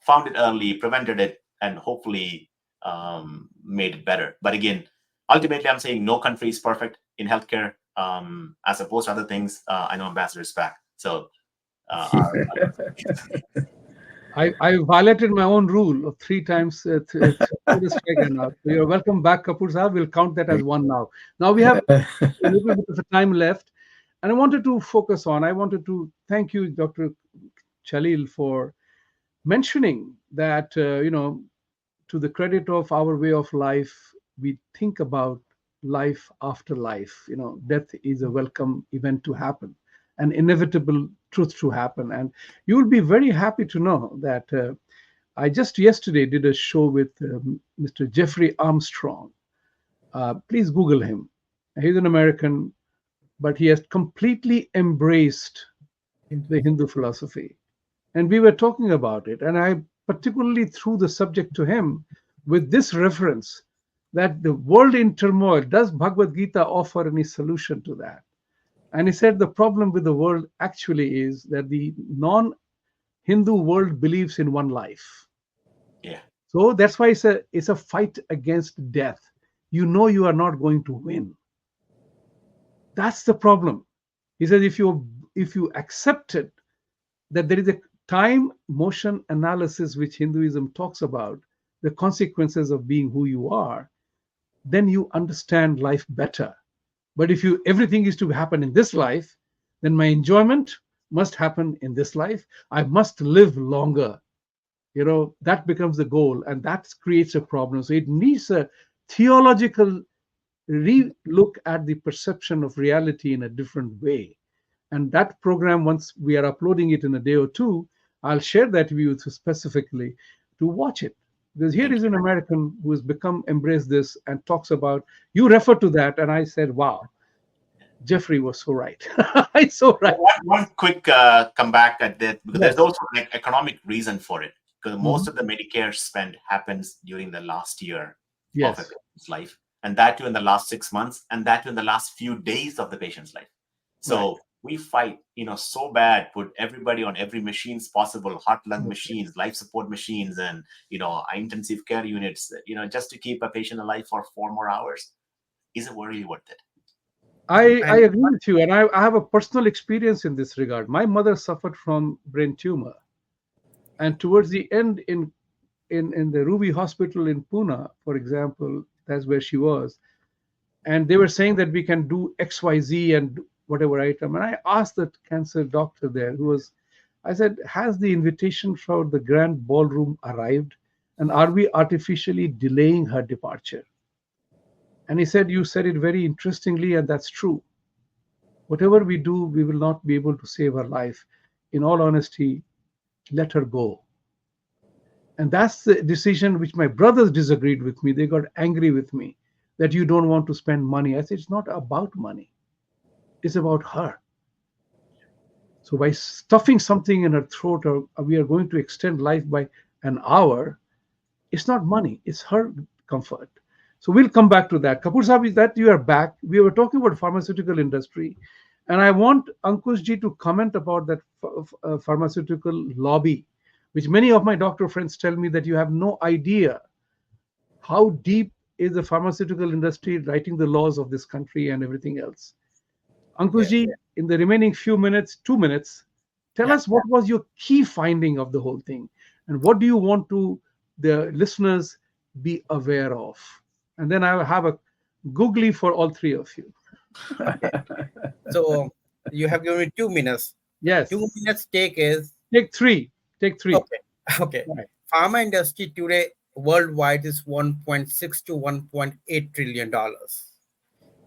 found it early, prevented it, and hopefully made it better. But again, ultimately, I'm saying no country is perfect in healthcare, as opposed to other things. I know Ambassador is back. So I violated my own rule of three times through the strike and out. So you're welcome back, Kapoor Sahab. We'll count that as one now. Now we have a little bit of a time left, and I wanted to focus on. I wanted to thank you, Dr. Chalil, for mentioning that to the credit of our way of life, we think about life after life. Death is a welcome event to happen, an inevitable truth to happen. And you will be very happy to know that I just yesterday did a show with Mr. Jeffrey Armstrong. Please Google him. He's an American, but he has completely embraced the Hindu philosophy. And we were talking about it. And I particularly threw the subject to him with this reference that the world in turmoil, does Bhagavad Gita offer any solution to that? And he said the problem with the world actually is that the non-Hindu world believes in one life. yeah, So that's why it's a fight against death. You are not going to win. That's the problem. He says if you accept it, that there is a time motion analysis which Hinduism talks about, the consequences of being who you are, then you understand life better. But if everything is to happen in this life, then my enjoyment must happen in this life. I must live longer. That becomes the goal, and that creates a problem. So it needs a theological re-look at the perception of reality in a different way. And that program, once we are uploading it in a day or two, I'll share that with you specifically to watch it. Because here is an American who has embraced this and talks about, you refer to that, and I said, wow, Jeffrey was so right. It's so right. One quick comeback at that, because Yes. there's also an economic reason for it. Because most Mhm. of the Medicare spend happens during the last year of a Yes. patient's life, and that too in the last 6 months, and that too in the last few days of the patient's life. So Right. we fight, so bad, put everybody on every machines possible, heart lung machines, life support machines, and intensive care units, just to keep a patient alive for 4 more hours. Is it really worth it? I And agree with you, and I have a personal experience in this regard. My mother suffered from brain tumor, and towards the end, in the Ruby Hospital in Pune, for example, that's where she was, and they were saying that we can do XYZ and whatever item. And I asked the cancer doctor there, I said, has the invitation for the grand ballroom arrived? And are we artificially delaying her departure? And he said, you said it very interestingly, and that's true. Whatever we do, we will not be able to save her life. In all honesty, let her go. And that's the decision which my brothers disagreed with me. They got angry with me that you don't want to spend money. I said, it's not about money, it's about her. So by stuffing something in her throat, or we are going to extend life by an hour, it's not money, it's her comfort. So we'll come back to that. Kapoor Sahab, is that you are back? We were talking about pharmaceutical industry, and I want Ankush ji to comment about that pharmaceutical lobby, which many of my doctor friends tell me that you have no idea how deep is the pharmaceutical industry writing the laws of this country and everything else. Ankush yes, ji, in the remaining few minutes, 2 minutes, tell yeah. us what was your key finding of the whole thing, and what do you want to the listeners be aware of? And then I will have a googly for all three of you. Okay. So you have given me 2 minutes. Yes, 2 minutes take is take three. Take three. okay. Okay. Right. Pharma industry today worldwide is 1.6 to 1.8 trillion dollars,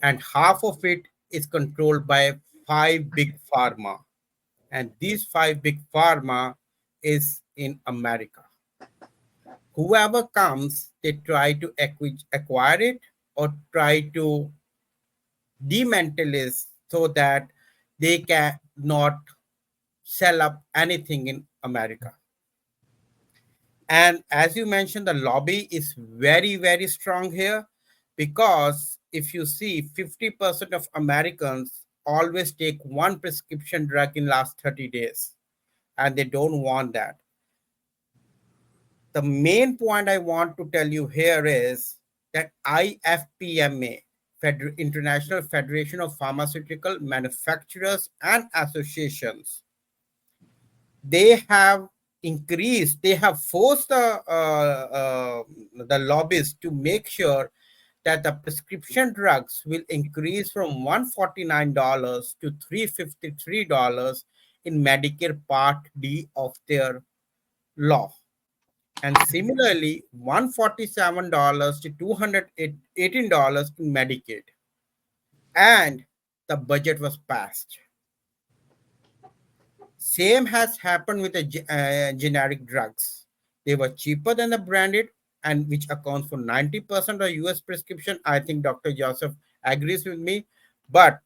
and half of it is controlled by five big pharma, and these five big pharma is in America. Whoever comes, they try to acquire it or try to demantle it so that they cannot sell up anything in America. And as you mentioned, the lobby is very, very strong here, because if you see 50% of Americans always take one prescription drug in last 30 days, and they don't want that. the main point I want to tell you here is that IFPMA, International Federation of Pharmaceutical Manufacturers and Associations, they have increased, they have forced the lobbyists to make sure that the prescription drugs will increase from $149 to $353 in Medicare Part D of their law. And similarly, $147 to $218 in Medicaid. And the budget was passed. Same has happened with the generic drugs. They were cheaper than the branded, and which accounts for 90% of US prescription. I think Dr. Joseph agrees with me, but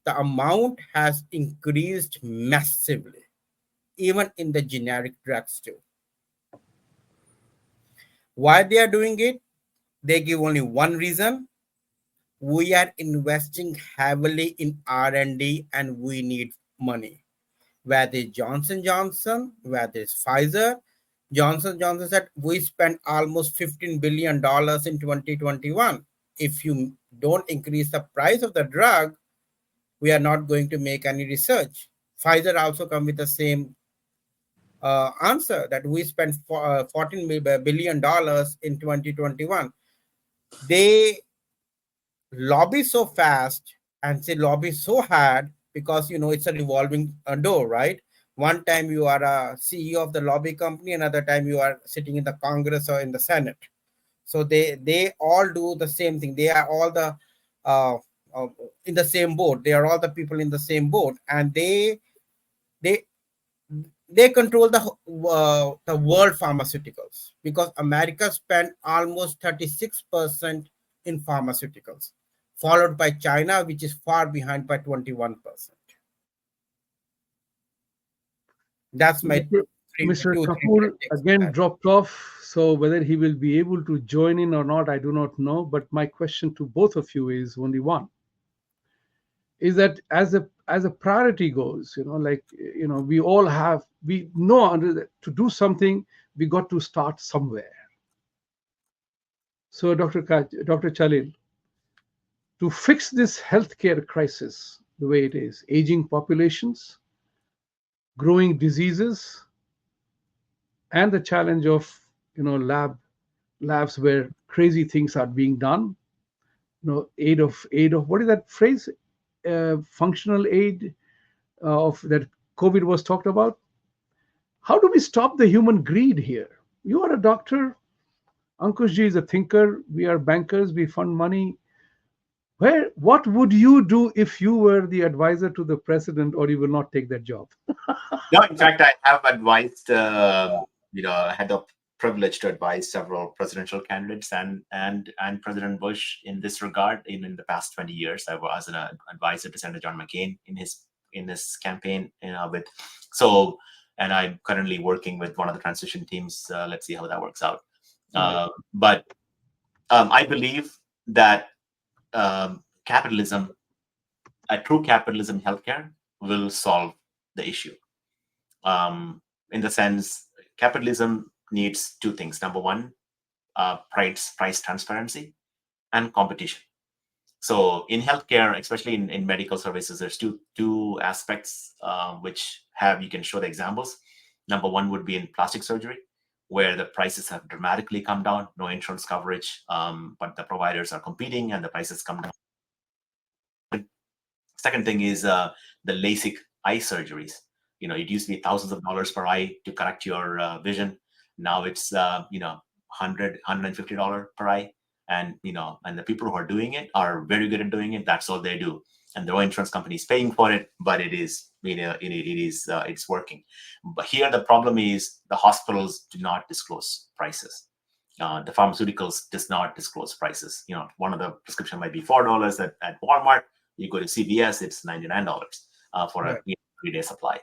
the amount has increased massively, even in the generic drugs too. Why they are doing it? They give only one reason. We are investing heavily in R&D and we need money. Whether it's Johnson Johnson, whether it's Pfizer, Johnson Johnson said we spent almost $15 billion in 2021. If you don't increase the price of the drug, we are not going to make any research. Pfizer also come with the same answer that we spent $14 billion in 2021. They lobby so fast and say lobby so hard because it's a revolving door, right? One time you are a CEO of the lobby company, another time you are sitting in the Congress or in the Senate. So they all do the same thing. They are all the uh, uh, in the same boat. They are all the people in the same boat, and they they control the world pharmaceuticals, because America spent almost 36% in pharmaceuticals, followed by China, which is far behind by 21%. That's my Mr. Mr. two, three Kapoor minute takes on again that. dropped off, so whether he will be able to join in or not, I do not know. But my question to both of you is only one: is that as a priority goes, like we all have, we know to do something, we got to start somewhere. So, Dr. Chalil, to fix this healthcare crisis the way it is, aging populations, growing diseases, and the challenge of labs where crazy things are being done, aid of what is that phrase, functional aid, of that COVID was talked about. How do we stop the human greed here? You are a doctor, Ankushji is a thinker, we are bankers, we fund money. What would you do if you were the advisor to the president, or you will not take that job? No, in fact, I have advised, I had the privilege to advise several presidential candidates and President Bush in this regard. In the past 20 years, I was an advisor to Senator John McCain in his campaign. And I'm currently working with one of the transition teams. Let's see how that works out. But I believe that capitalism, a true capitalism healthcare, will solve the issue. In the sense, capitalism needs two things. Number one, price transparency and competition. So in healthcare, especially in medical services, there's two aspects which you can show the examples. Number one would be in plastic surgery, where the prices have dramatically come down, no insurance coverage, but the providers are competing and the prices come down. Second thing is the LASIK eye surgeries. It used to be thousands of dollars per eye to correct your vision. Now it's $150 per eye, and the people who are doing it are very good at doing it. That's all they do, and their own insurance company is paying for it. But it is, it's working. But here the problem is the hospitals do not disclose prices. The pharmaceuticals does not disclose prices. One of the prescription might be $4 at Walmart. You go to CVS, it's $99 for a 3-day supply.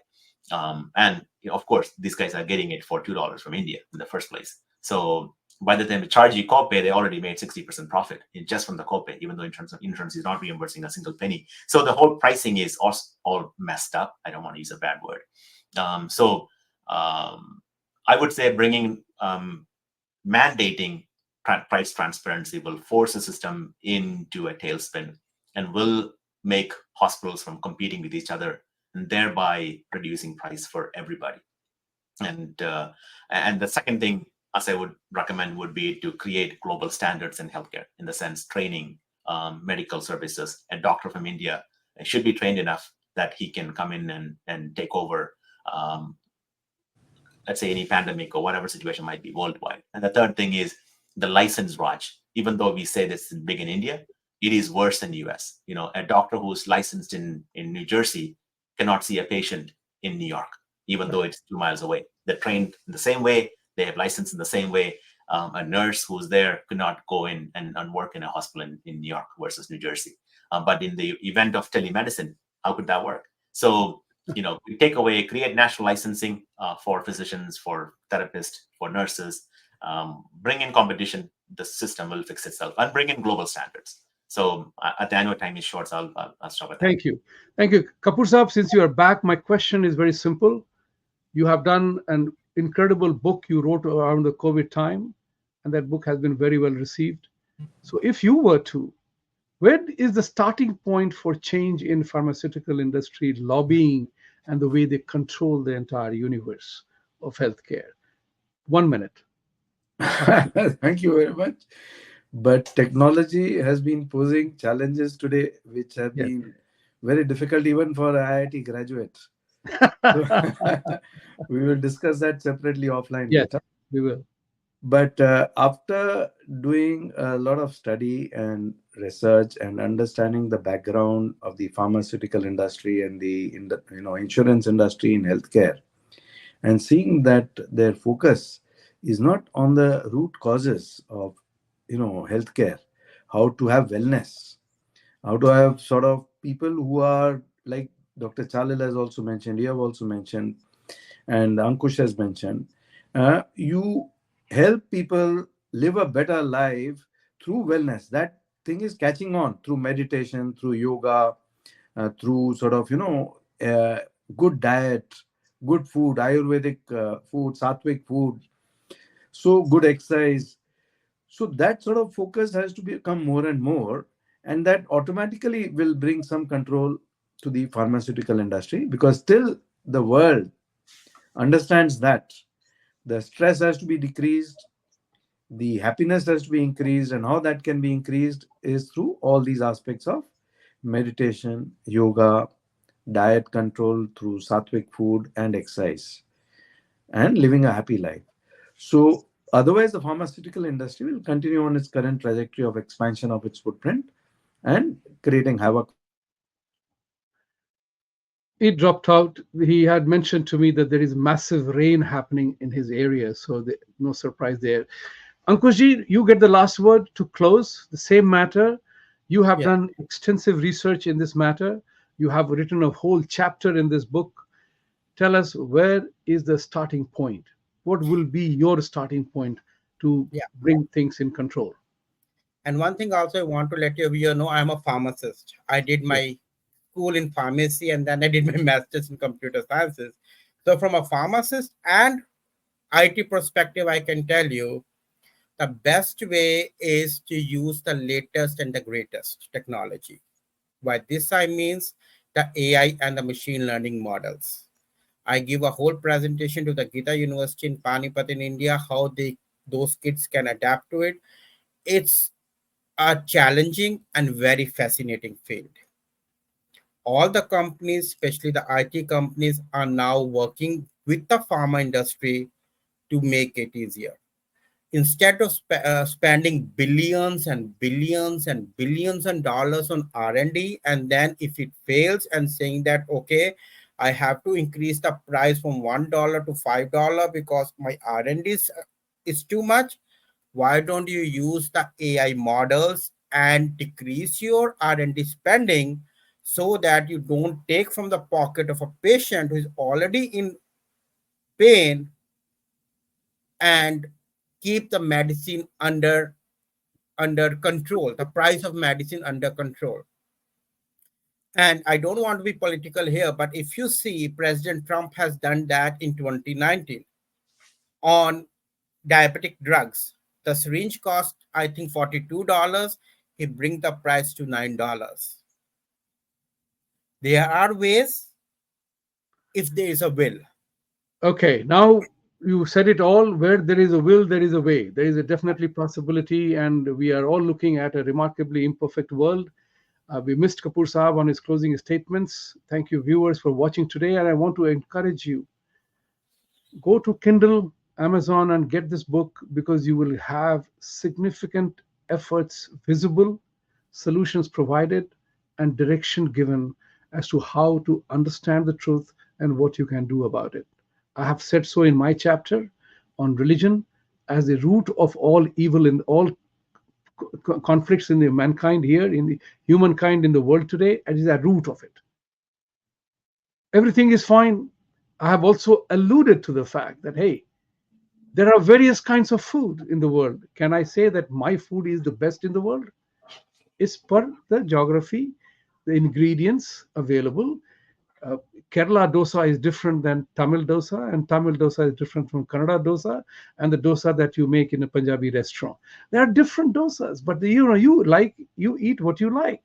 And of course, these guys are getting it for $2 from India in the first place. So by the time they charge you copay, they already made 60% profit just from the copay, even though insurance is not reimbursing a single penny. So the whole pricing is all messed up. I don't want to use a bad word. I would say bringing mandating price transparency will force the system into a tailspin and will make hospitals from competing with each other and thereby reducing price for everybody. And the second thing, as I would recommend, would be to create global standards in healthcare, in the sense training, medical services. A doctor from India should be trained enough that he can come in and take over, let's say, any pandemic or whatever situation might be worldwide. And the third thing is the license Raj. Even though we say this is big in India, it is worse in the US. A doctor who's licensed in New Jersey cannot see a patient in New York, even though it's 2 miles away. They're trained in the same way, they have license in the same way. A nurse who's there could not go in and work in a hospital in New York versus New Jersey. But in the event of telemedicine, how could that work? So, we take away, create national licensing for physicians, for therapists, for nurses, bring in competition, the system will fix itself, and bring in global standards. So at the annual time is short, so I'll stop at that. Thank you. Thank you. Kapoor Saab, since you are back, my question is very simple. You have done an incredible book you wrote around the COVID time, and that book has been very well received. So if you were to, where is the starting point for change in pharmaceutical industry lobbying and the way they control the entire universe of healthcare? 1 minute. Thank you very much. But technology has been posing challenges today, which have Yes. been very difficult even for IIT graduates. So we will discuss that separately offline Yes, later. we will. But after doing a lot of study and research and understanding the background of the pharmaceutical industry and the insurance industry in healthcare, and seeing that their focus is not on the root causes of healthcare, how to have wellness, how to have sort of people who are like Dr. Chalil has also mentioned, you have also mentioned, and Ankush has mentioned, you help people live a better life through wellness. That thing is catching on through meditation, through yoga, through sort of good diet, good food, Ayurvedic food, Sattvic food, so good exercise. So that sort of focus has to become more and more, and that automatically will bring some control to the pharmaceutical industry, because still the world understands that the stress has to be decreased, the happiness has to be increased, and how that can be increased is through all these aspects of meditation, yoga, diet control, through sattvic food and exercise, and living a happy life. So otherwise the pharmaceutical industry will continue on its current trajectory of expansion of its footprint and creating havoc. It dropped out. He had mentioned to me that there is massive rain happening in his area, so no surprise there. Ankushji, you get the last word to close the same matter. You have Yeah. done extensive research in this matter. You have written a whole chapter in this book. Tell us, where is the starting point? What will be your starting point to Yeah. bring things in control? And one thing also I want to let you know, I'm a pharmacist. I did Yes. my school in pharmacy and then I did my master's in computer sciences. So from a pharmacist and IT perspective, I can tell you the best way is to use the latest and the greatest technology. By this I means the AI and the machine learning models. I give a whole presentation to the Gita University in Panipat in India, how those kids can adapt to it. It's a challenging and very fascinating field. All the companies, especially the IT companies, are now working with the pharma industry to make it easier. Instead of spending billions and billions and billions and dollars on R&D, and then if it fails and saying that, okay, I have to increase the price from $1 to $5 because my R&D is too much, why don't you use the AI models and decrease your R&D spending so that you don't take from the pocket of a patient who is already in pain and keep the medicine under control, the price of medicine under control. And I don't want to be political here, but if you see, President Trump has done that in 2019 on diabetic drugs. The syringe cost, I think, $42. He bring the price to $9. There are ways if there is a will. Okay, now you said it all. Where there is a will, there is a way. There is a definitely possibility, and we are all looking at a remarkably imperfect world. We missed Kapoor Saab on his closing statements. Thank you, viewers, for watching today. And I want to encourage you, go to Kindle, Amazon, and get this book, because you will have significant efforts visible, solutions provided, and direction given as to how to understand the truth and what you can do about it. I have said so in my chapter on religion as the root of all evil in all conflicts in the mankind here, in the humankind in the world today. It is a root of it. Everything is fine. I have also alluded to the fact that, hey, there are various kinds of food in the world. Can I say that my food is the best in the world? It's per the geography, the ingredients available. Uh, Kerala dosa is different than Tamil dosa, and Tamil dosa is different from Kannada dosa, and the dosa that you make in a Punjabi restaurant. There are different dosas, but you eat what you like.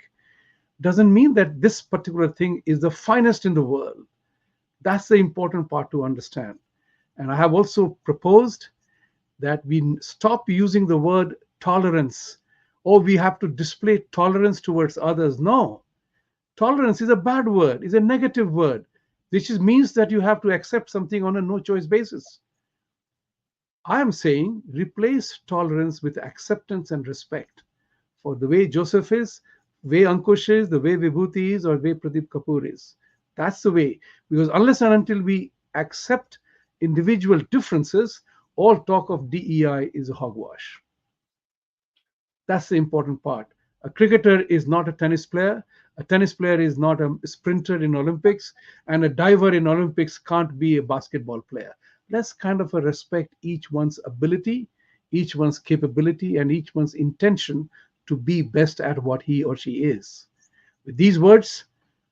Doesn't mean that this particular thing is the finest in the world. That's the important part to understand. And I have also proposed that we stop using the word tolerance. Oh, we have to display tolerance towards others. No, tolerance is a bad word, is a negative word, which means that you have to accept something on a no choice basis. I am saying replace tolerance with acceptance and respect for the way Joseph is, way Ankush is, the way Vibhuti is, or way Pradeep Kapoor is. That's the way. Because unless and until we accept individual differences, all talk of DEI is a hogwash. That's the important part. A cricketer is not a tennis player. A tennis player is not a sprinter in Olympics, and a diver in Olympics can't be a basketball player. Let's kind of respect each one's ability, each one's capability, and each one's intention to be best at what he or she is. With these words,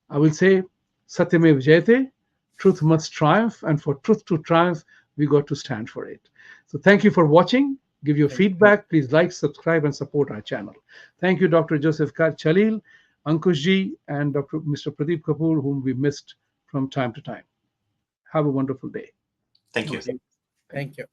I will say, Satyamev Jayate, truth must triumph, and for truth to triumph, we got to stand for it. So thank you for watching. Give your Thank you. feedback. Please like, subscribe, and support our channel. Thank you, Dr. Joseph Chalil, Ankushji, and Mr. Pradeep Kapoor, whom we missed from time to time. Have a wonderful day. Thank you. Thank you. Thank you.